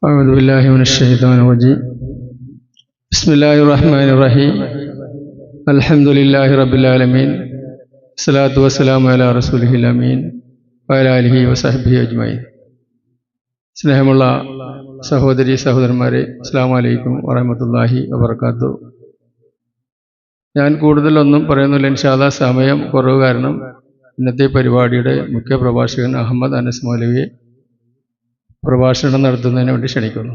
أعوذ بالله من الشيطان الرجيم بسم الله الرحمن الرحيم الحمد لله رب العالمين الصلاة والسلام على رسوله الأمين وعلى آله وصحبه أجمعين. സ്നേഹമുള്ള സഹോദരി സഹോദരന്മാരെ, അസ്സലാമു അലൈക്കും വറഹ്മത്തുള്ളാഹി വബറകാതുഹു. ഞാൻ കൂടുതലൊന്നും പറയുന്നില്ല. ഇൻഷാ അല്ലാഹ് സമയം കുറവ് കാരണം ഇന്നത്തെ പരിപാടിയുടെ മുഖ്യ പ്രഭാഷകൻ അഹമ്മദ് അനസ് മൗലവിയെ പ്രഭാഷണം നടത്തുന്നതിന് വേണ്ടി ക്ഷണിക്കുന്നു.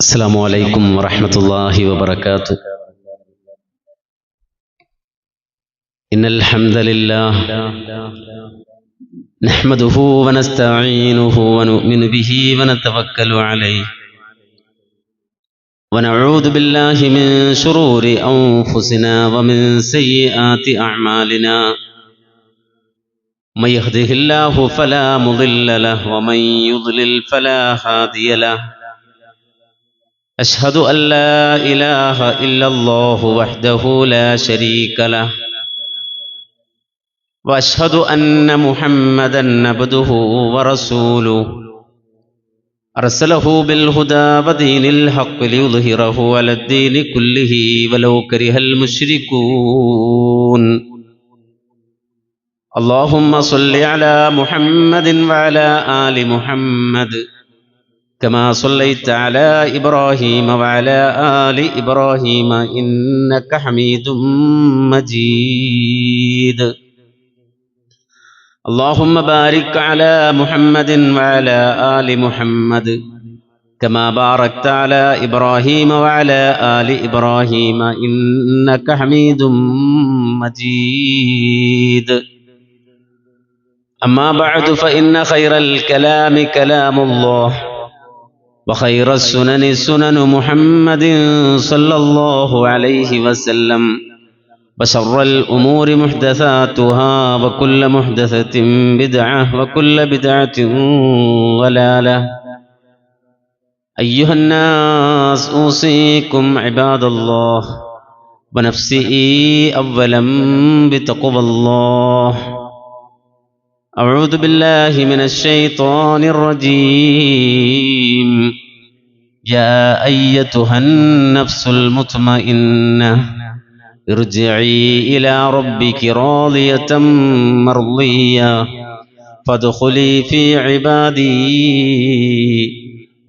അസ്സലാമു അലൈക്കും വറഹ്മത്തുള്ളാഹി വബറകാതുഹു. ഇന്നൽ ഹംദലില്ലാഹ് നഹ്മദുഹു വനസ്തഈനുഹു വനുഅ്മിനു ബിഹി വനതവക്കലു അലൈഹി വനഊദു ബില്ലാഹി മിൻ ശുറൂരി അൻഫുസിനാ വമിൻ സയ്യിആതി അഅ്മാലിനാ. من يهده الله فلا مضل له ومن يضلل فلا هادي له. أشهد أن لا إله إلا الله وحده لا شريك له وأشهد أن محمدا عبده ورسوله أرسله بالهدى ودين الحق ليظهره على الدين كله ولو كره المشركون. اللهم صل على محمد وعلى آل محمد كما صليت على إبراهيم وعلى آل إبراهيم إنك حميد مجيد. اللهم بارك على محمد وعلى آل محمد كما باركت على إبراهيم وعلى آل إبراهيم إنك حميد مجيد. أما بعد فإن خير الكلام كلام الله وخير السنن سنن محمد صلى الله عليه وسلم وشر الأمور محدثاتها وكل محدثة بدعة وكل بدعة ضلالة. أيها الناس أوصيكم عباد الله ونفسي أولا بتقوى الله. أعوذ بالله من الشيطان الرجيم. يا أيتها النفس المطمئنة ارجعي إلى ربك راضية مرضية فادخلي في عبادي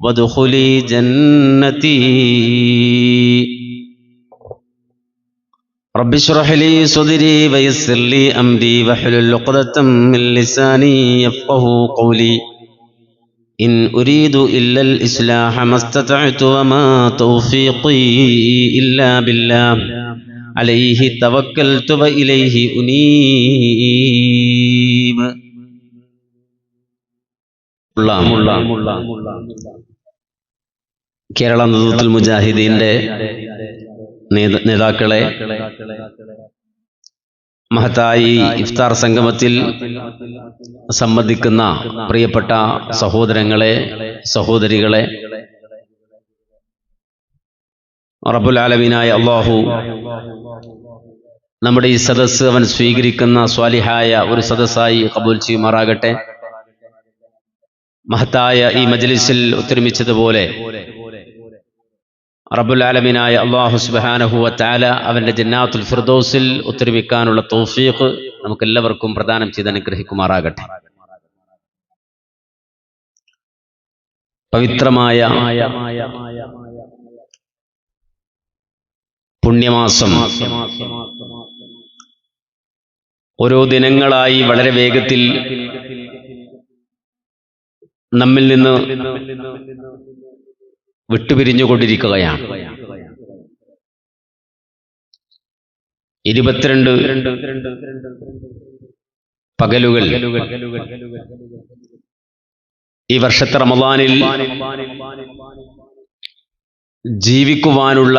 وادخلي جنتي. رب اشرح لي صدري ويسر لي أمري واحلل عقدة من لساني يفقهوا قولي. إن أريد إلا الإصلاح ما استطعت وما توفيقي إلا بالله عليه توكلت وإليه أنيب. കേരള നദുത്തുൽ മുജാഹിദീന്റെ നേതാക്കളെ, മഹത്തായി ഇഫ്താർ സംഗമത്തിൽ സംബന്ധിക്കുന്ന പ്രിയപ്പെട്ട സഹോദരങ്ങളെ, സഹോദരികളെ, റബ്ബുൽ ആലമീനായ അല്ലാഹു നമ്മുടെ ഈ സദസ്സ് അവൻ സ്വീകരിക്കുന്ന സ്വാലിഹായ ഒരു സദസ്സായി ഖബൂൽ ചെയ്യുമാറാകട്ടെ. മഹത്തായ ഈ മജ്ലിസിൽ ഒത്തൊരുമിച്ചതുപോലെ റബ്ബുൽ ആലമീനായ അല്ലാഹു സുബ്ഹാനഹു വ തആല അവന്റെ ജന്നാത്തുൽ ഫിർദൗസിൽ ഒത്തൊരുമിക്കാനുള്ള തൗഫീഖ് നമുക്കെല്ലാവർക്കും പ്രദാനം ചെയ്ത് അനുഗ്രഹിക്കുമാറാകട്ടെ. പവിത്രമായ പുണ്യമാസം ഓരോ ദിനങ്ങളായി വളരെ വേഗത്തിൽ നമ്മിൽ നിന്ന് വിട്ടുപിരിഞ്ഞുകൊണ്ടിരിക്കുകയാണ്. 22 പകലുകൾ ഈ വർഷത്തെ റമളാനിൽ ജീവിക്കുവാനുള്ള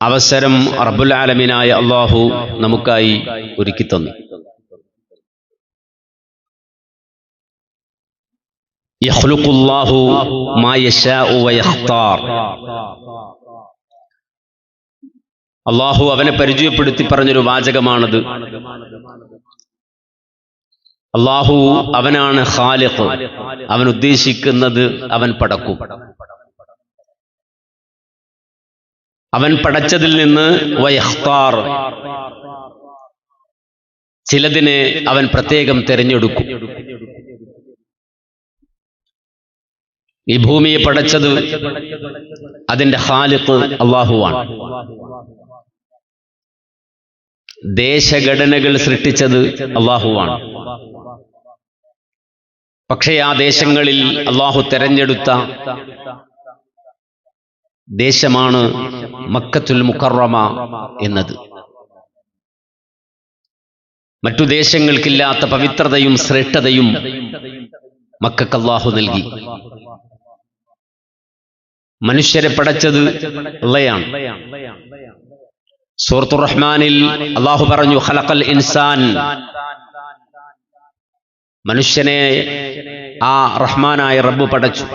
അവസരം റബ്ബുൽ ആലമീനായ അല്ലാഹു നമുക്കായി ഒരുക്കി തന്നു. യഖ്ലുഖുല്ലാഹു മാ യശാഉ വയഖ്താർ. അള്ളാഹു അവനെ പരിചയപ്പെടുത്തി പറഞ്ഞൊരു വാചകമാണത്. അള്ളാഹു അവനാണ് ഖാലിഖ്. അവൻ ഉദ്ദേശിക്കുന്നത് അവൻ പടക്കും. അവൻ പടച്ചതിൽ നിന്ന് വയഖ്താർ, ചിലതിനെ അവൻ പ്രത്യേകം തിരഞ്ഞെടുക്കും. ഈ ഭൂമിയെ പടച്ചത് അതിന്റെ ഖാലിഖ് അള്ളാഹുവാണ്. ദേശഘടനകൾ സൃഷ്ടിച്ചത് അള്ളാഹുവാണ്. പക്ഷേ ആ ദേശങ്ങളിൽ അള്ളാഹു തെരഞ്ഞെടുത്ത ദേശമാണ് മക്കത്തുൽ മുക്കറമ എന്നത്. മറ്റു ദേശങ്ങൾക്കില്ലാത്ത പവിത്രതയും ശ്രേഷ്ഠതയും മക്കക്ക് അള്ളാഹു നൽകി. മനുഷ്യരെ പടച്ചത് അള്ളയാണ്. സൂറത്തുർ റഹ്മാനിൽ അള്ളാഹു പറഞ്ഞു, ഖലഖൽ ഇൻസാൻ, മനുഷ്യനെ ആ റഹ്മാനായ റബ്ബ് പടച്ചു.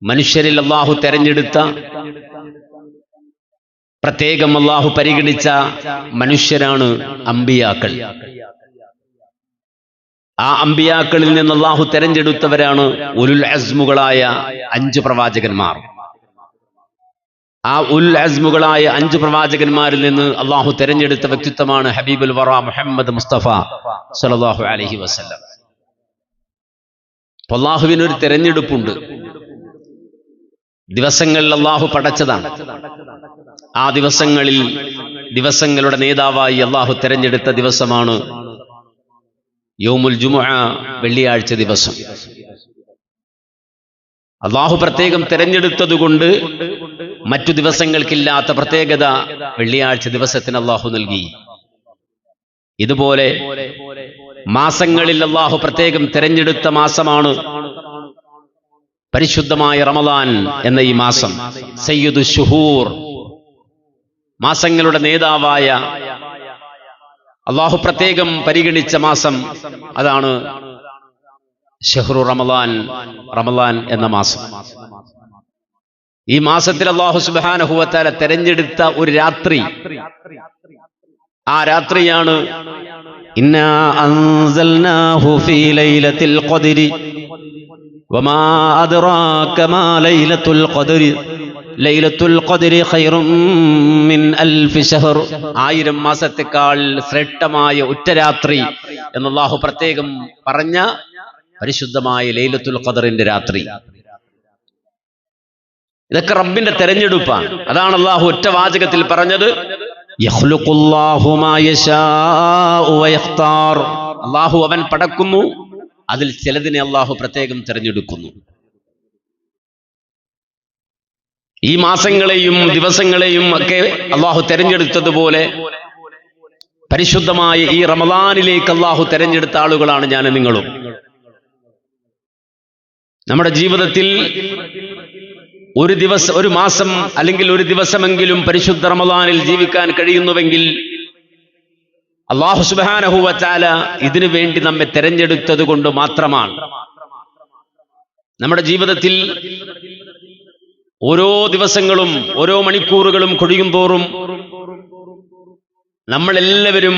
മനുഷ്യരിൽ അള്ളാഹു തെരഞ്ഞെടുത്ത, പ്രത്യേകം അള്ളാഹു പരിഗണിച്ച മനുഷ്യരാണ് അമ്പിയാക്കൾ. ആ അമ്പിയാക്കളിൽ നിന്ന് അള്ളാഹു തെരഞ്ഞെടുത്തവരാണ് ഉലുൽ അസ്മുകളായ 5 പ്രവാചകന്മാർ. ആ ഉൽ അസ്മുകളായ 5 പ്രവാചകന്മാരിൽ നിന്ന് അള്ളാഹു തെരഞ്ഞെടുത്ത വ്യക്തിത്വമാണ് ഹബീബുൽ വറ മുഹമ്മദ് മുസ്തഫ സല്ലല്ലാഹു അലൈഹി വസല്ലം. അള്ളാഹുവിനൊരു തെരഞ്ഞെടുപ്പുണ്ട്. ദിവസങ്ങൾ അള്ളാഹു പടച്ചതാണ്. ആ ദിവസങ്ങളിൽ ദിവസങ്ങളുടെ നേതാവായി അള്ളാഹു തെരഞ്ഞെടുത്ത ദിവസമാണ് യൗമുൽ ജുമുഅ, വെള്ളിയാഴ്ച ദിവസം. അള്ളാഹു പ്രത്യേകം തെരഞ്ഞെടുത്തതുകൊണ്ട് മറ്റു ദിവസങ്ങൾക്കില്ലാത്ത പ്രത്യേകത വെള്ളിയാഴ്ച ദിവസത്തിന് അള്ളാഹു നൽകി. ഇതുപോലെ മാസങ്ങളിൽ അള്ളാഹു പ്രത്യേകം തെരഞ്ഞെടുത്ത മാസമാണ് പരിശുദ്ധമായ റമളാൻ എന്ന ഈ മാസം. സയ്യിദു ശുഹൂർ, മാസങ്ങളുടെ നേതാവായ അള്ളാഹു പ്രത്യേകം പരിഗണിച്ച മാസം അതാണ് ഷഹ്റു റമളാൻ, റമളാൻ എന്ന മാസം. ഈ മാസത്തിൽ അള്ളാഹു സുബ്ഹാനഹു വ തആല തെരഞ്ഞെടുത്ത ഒരു രാത്രി, ആ രാത്രിയാണ് ഇന്നാ അൻസൽനാഹു ഫീ ലൈലത്തിൽ ഖദ്രി വമാ അദ്റാക മാ ലൈലത്തുൽ ഖദ്രി ലൈലത്തുൽ ഖദ്രി ഖൈറും മിൻ അൽഫി ശഹർ. 1000 മാസത്തേക്കാൾ ശ്രേഷ്ഠമായ ഉറ്റരാത്രി എന്ന് അല്ലാഹു പ്രത്യേകം പറഞ്ഞ പരിശുദ്ധമായ ലൈലത്തുൽ ഖദ്റിന്റെ രാത്രി. ഇതൊക്കെ റബ്ബിന്റെ തെരഞ്ഞെടുപ്പാണ്. അതാണ് അല്ലാഹു ഒറ്റ വാചകത്തിൽ പറഞ്ഞത്, യഖ്ലുഖുല്ലാഹു മാ യശാഉ വയഖ്താർ. അല്ലാഹു അവൻ പടക്കുന്നു, അതിൽ ചിലതിനെ അല്ലാഹു പ്രത്യേകം തെരഞ്ഞെടുക്കുന്നു. ഈ മാസങ്ങളെയും ദിവസങ്ങളെയും ഒക്കെ അള്ളാഹു തെരഞ്ഞെടുത്തതുപോലെ പരിശുദ്ധമായ ഈ റമളാനിലേക്ക് അള്ളാഹു തെരഞ്ഞെടുത്ത ആളുകളാണ് ഞാൻ നിങ്ങളും. നമ്മുടെ ജീവിതത്തിൽ ഒരു ദിവസം, ഒരു മാസം അല്ലെങ്കിൽ ഒരു ദിവസമെങ്കിലും പരിശുദ്ധ റമളാനിൽ ജീവിക്കാൻ കഴിയുന്നുവെങ്കിൽ അല്ലാഹു സുബ്ഹാനഹു വ തആല ഇതിനു വേണ്ടി നമ്മെ തെരഞ്ഞെടുത്തത് കൊണ്ട് മാത്രമാണ്. നമ്മുടെ ജീവിതത്തിൽ ഓരോ ദിവസങ്ങളും ഓരോ മണിക്കൂറുകളും കൊഴിയും തോറും നമ്മളെല്ലാവരും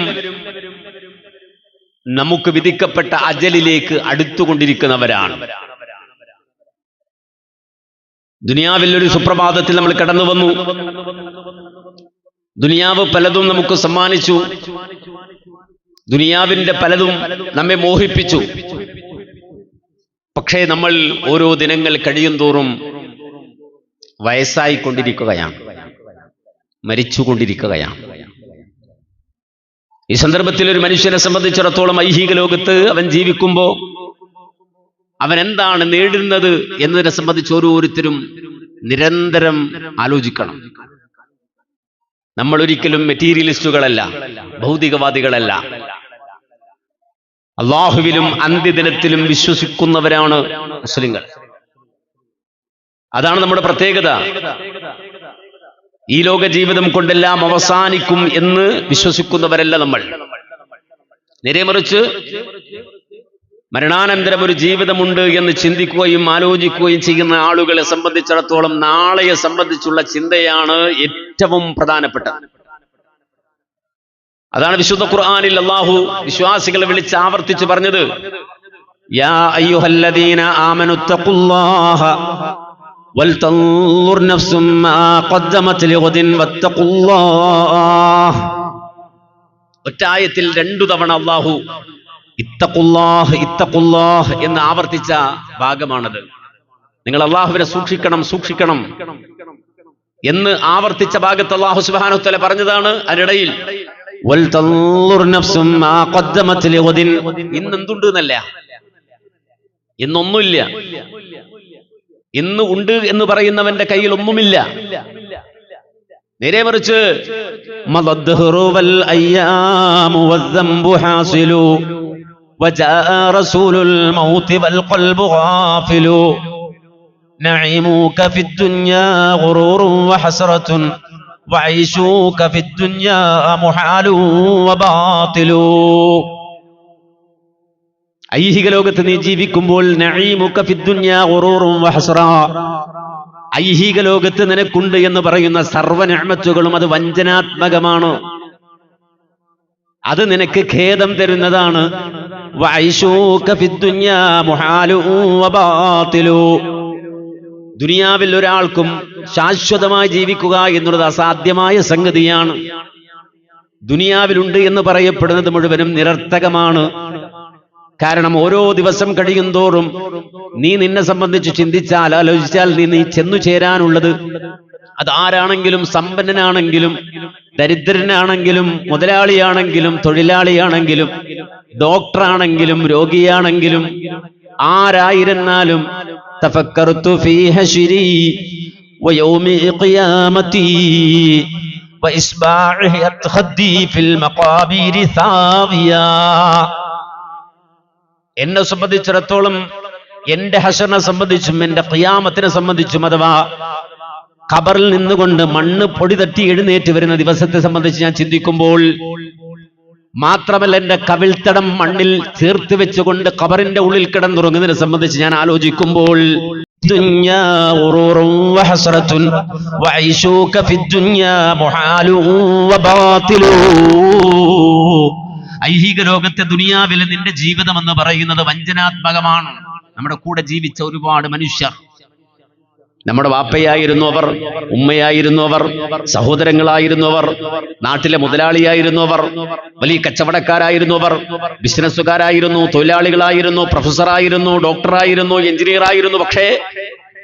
നമുക്ക് വിധിക്കപ്പെട്ട അജലിലേക്ക് അടുത്തുകൊണ്ടിരിക്കുന്നവരാണ്. ദുനിയാവിൽ ഒരു സുപ്രഭാതത്തിൽ നമ്മൾ കടന്നു വന്നു. ദുനിയാവ് പലതും നമുക്ക് സമ്മാനിച്ചു. ദുനിയാവിന്റെ പലതും നമ്മെ മോഹിപ്പിച്ചു. പക്ഷേ നമ്മൾ ഓരോ ദിനങ്ങൾ കഴിയും തോറും വയസ്സായിക്കൊണ്ടിരിക്കുകയാണ്, മരിച്ചുകൊണ്ടിരിക്കുകയാണ്. ഈ സന്ദർഭത്തിൽ ഒരു മനുഷ്യനെ സംബന്ധിച്ചിടത്തോളം ഐഹിക ലോകത്ത് അവൻ ജീവിക്കുമ്പോൾ അവൻ എന്താണ് നേടുന്നത് എന്നതിനെ സംബന്ധിച്ച് ഓരോരുത്തരും നിരന്തരം ആലോചിക്കണം. നമ്മൾ ഒരിക്കലും മെറ്റീരിയലിസ്റ്റുകളല്ല, ഭൗതികവാദികളല്ല. അള്ളാഹുവിലും അന്ത്യദിനത്തിലും വിശ്വസിക്കുന്നവരാണ് മുസ്ലിങ്ങൾ. അതാണ് നമ്മുടെ പ്രത്യേകത. ഈ ലോക ജീവിതം കൊണ്ടെല്ലാം അവസാനിക്കും എന്ന് വിശ്വസിക്കുന്നവരല്ല നമ്മൾ. നേരെമറിച്ച് മരണാനന്തരം ഒരു ജീവിതമുണ്ട് എന്ന് ചിന്തിക്കുകയും ആലോചിക്കുകയും ചെയ്യുന്ന ആളുകളെ സംബന്ധിച്ചിടത്തോളം നാളെയെ സംബന്ധിച്ചുള്ള ചിന്തയാണ് ഏറ്റവും പ്രധാനപ്പെട്ടത്. അതാണ് വിശുദ്ധ ഖുർആനിൽ അല്ലാഹു വിശ്വാസികളെ വിളിച്ച് ആവർത്തിച്ച് പറഞ്ഞത്, യാ അയ്യുഹല്ലദീന ആമനുത്തഖുല്ലാഹ വൽതൻദുർ നഫ്സും മാ ഖദ്ദമത് ലിഗദിൻ വത്തഖുല്ലാഹ്. ഒറ്റ ആയത്തിൽ 2 തവണ അല്ലാഹു ഇത്തഖുല്ലാഹ് ഇത്തഖുല്ലാഹ് എന്ന് ആവർത്തിച്ച ഭാഗമാണത്. നിങ്ങൾ അല്ലാഹുവിനെ സൂക്ഷിക്കണം സൂക്ഷിക്കണം എന്ന് ആവർത്തിച്ച ഭാഗത്ത് അല്ലാഹു സുബ്ഹാനഹു വ തആല പറഞ്ഞതാണ്. അതിനിടയിൽ വൽതൻദുർ നഫ്സും മാ ഖദ്ദമത് ലിഗദിൻ, ഇന്നെന്തുണ്ട് എന്നല്ല, ഇന്നൊന്നുമില്ല. ഇന്ന് ഉണ്ട് എന്ന് പറയുന്നവന്റെ കയ്യിൽ ഒന്നുമില്ല. നേരെ മറിച്ച് മദദ്ദഹ്റു വൽ അയ്യാമു വദ്ദംബു ഹാസിലു വജാഅ റസൂലുൽ മൗതി വൽ ഖൽബു ഗാഫിലു നഈമുക ഫിദ്ദുനിയാ ഗുറൂറുൻ വഹസ്റത്തുൻ വഈശൂക ഫിദ്ദുനിയാ മുഹാലു വബാതിലു. ഐഹിക ലോകത്ത് നീ ജീവിക്കുമ്പോൾ നഈമുക ഫിദ്ദുനിയാ ഗുറൂറുൻ വഹസ്റ, ഐഹിക ലോകത്ത് നിനക്കുണ്ട് എന്ന് പറയുന്ന സർവ്വ നിഅമത്തുകളും അത് വഞ്ചനാത്മകമാണ്, അത് നിനക്ക് ഖേദം തരുന്നതാണ്. വഈശൂക ഫിദ്ദുനിയാ മുഹാലു വബാതിലു, ദുനിയാവിൽ ഒരാൾക്കും ശാശ്വതമായി ജീവിക്കുക എന്നുള്ളത് അസാധ്യമായ സംഗതിയാണ്. ദുനിയാവിലുണ്ട് എന്ന് പറയപ്പെടുന്നത് മുഴുവനും നിരർത്ഥകമാണ്. കാരണം ഓരോ ദിവസം കഴിയുന്തോറും നീ നിന്നെ സംബന്ധിച്ച് ചിന്തിച്ചാൽ, ആലോചിച്ചാൽ നീ ചെന്നു ചേരാനുള്ളത്, അത് ആരാണെങ്കിലും, സമ്പന്നനാണെങ്കിലും ദരിദ്രനാണെങ്കിലും മുതലാളിയാണെങ്കിലും തൊഴിലാളിയാണെങ്കിലും ഡോക്ടറാണെങ്കിലും രോഗിയാണെങ്കിലും ആരായിരുന്നാലും, തഫക്കർതു ഫീ ഹശ്രി വയൗമി ഖിയാമതി വഇസ്ബാഇഹി അത്ഖദ്ദി ഫിൽ മഖാബിരി സാവിയാ. എന്നെ സംബന്ധിച്ചിടത്തോളം, എന്റെ ഹശറിനെ സംബന്ധിച്ചും എന്റെ ഖിയാമത്തിനെ സംബന്ധിച്ചും, അഥവാ ഖബറിൽ നിന്നുകൊണ്ട് മണ്ണ് പൊടി തട്ടി എഴുന്നേറ്റ് വരുന്ന ദിവസത്തെ സംബന്ധിച്ച് ഞാൻ ചിന്തിക്കുമ്പോൾ, മാത്രമല്ല എന്റെ കവിൾത്തടം മണ്ണിൽ ചേർത്ത് വെച്ചുകൊണ്ട് ഖബറിന്റെ ഉള്ളിൽ കിടന്നുറങ്ങുന്നതിനെ സംബന്ധിച്ച് ഞാൻ ആലോചിക്കുമ്പോൾ, ഐഹിക ലോകത്തെ ദുനിയാവിലെ നിന്റെ ജീവിതം എന്ന് പറയുന്നത് വഞ്ചനാത്മകമാണ്. നമ്മുടെ കൂടെ ജീവിച്ച ഒരുപാട് മനുഷ്യർ, നമ്മുടെ വാപ്പയായിരുന്നു അവർ, ഉമ്മയായിരുന്നു അവർ, സഹോദരങ്ങളായിരുന്നു അവർ, നാട്ടിലെ മുതലാളിയായിരുന്നു അവർ, വലിയ കച്ചവടക്കാരായിരുന്നു അവർ, ബിസിനസ്സുകാരായിരുന്നു, തൊഴിലാളികളായിരുന്നു, പ്രൊഫസറായിരുന്നു, ഡോക്ടറായിരുന്നു, എഞ്ചിനീയർ ആയിരുന്നു. പക്ഷേ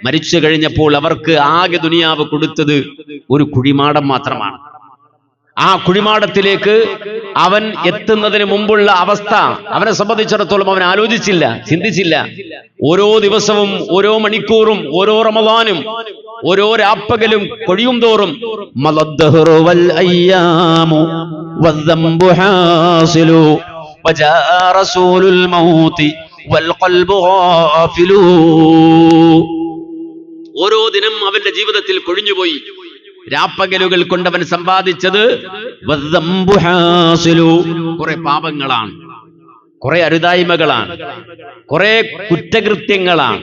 മരിച്ചു കഴിഞ്ഞപ്പോൾ അവർക്ക് ആകെ ദുനിയാവ് കൊടുത്തത് ഒരു കുഴിമാടം മാത്രമാണ്. ആ കുഴിമാടത്തിലേക്ക് അവൻ എത്തുന്നതിന് മുമ്പുള്ള അവസ്ഥ അവനെ സംബന്ധിച്ചിടത്തോളം അവൻ ആലോചിച്ചില്ല, ചിന്തിച്ചില്ല. ഓരോ ദിവസവും, ഓരോ മണിക്കൂറും, ഓരോ റമളാനും, ഓരോ രാപ്പകലും കൊഴിയും തോറും മദദ്ദഹ്റു വൽ അയ്യാമു വദ്ദംബു ഹാസിലു വജാഅ റസൂലുൽ മൗതി വൽ ഖൽബു ഗാഫിലു. ഓരോ ദിനം അവന്റെ ജീവിതത്തിൽ കൊഴിഞ്ഞുപോയി. രാപ്പകലുകൾ കൊണ്ടവൻ സമ്പാദിച്ചത് കുറെ പാപങ്ങളാണ്, കുറെ അരുതായ്മകളാണ്, കുറെ കുറ്റകൃത്യങ്ങളാണ്.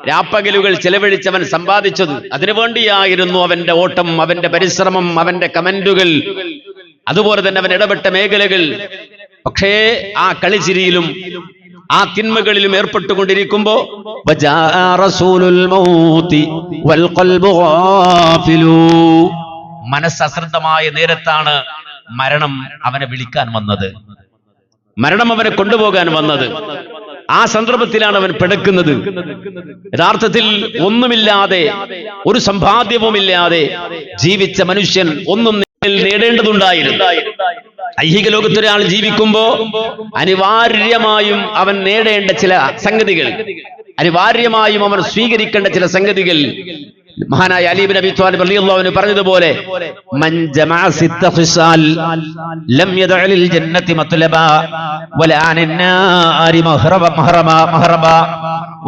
രാപ്പകലുകൾ ചെലവഴിച്ചവൻ സമ്പാദിച്ചത് അതിനു വേണ്ടിയായിരുന്നു അവന്റെ ഓട്ടം, അവന്റെ പരിശ്രമം, അവന്റെ കമന്റുകൾ, അതുപോലെ തന്നെ അവൻ ഇടപെട്ട മേഖലകൾ. പക്ഷേ ആ കളിച്ചിരിയിലും ആ തിന്മകളിലും ഏർപ്പെട്ടുകൊണ്ടിരിക്കുമ്പോ മനസ്സശ്രദ്ധമായ നേരത്താണ് മരണം അവനെ വിളിക്കാൻ വന്നത്, മരണം അവനെ കൊണ്ടുപോകാൻ വന്നത്. ആ സന്ദർഭത്തിലാണ് അവൻ പിടക്കുന്നത്. യഥാർത്ഥത്തിൽ ഒന്നുമില്ലാതെ, ഒരു സമ്പാദ്യവുമില്ലാതെ ജീവിച്ച മനുഷ്യൻ ഒന്നും നേടേണ്ടതുണ്ടായിരുന്നു. ഐഹിക ലോകത്തൊരാൾ ജീവിക്കുമ്പോ അനിവാര്യമായും അവൻ നേടേണ്ട ചില സംഗതികൾ, അനിവാര്യമായും അവൻ സ്വീകരിക്കേണ്ട ചില സംഗതികൾ മഹാനായ അലി ഇബ്നു അബീ ത്വാലിബ് റളിയല്ലാഹു അൻഹു പറഞ്ഞതുപോലെ, മൻ ജമഅ സിത്ത ഖിസാൽ ലം യദഉ ലിൽ ജന്നതി മത്ലബാ വലാ അനിന്നാരി മഹറബാ.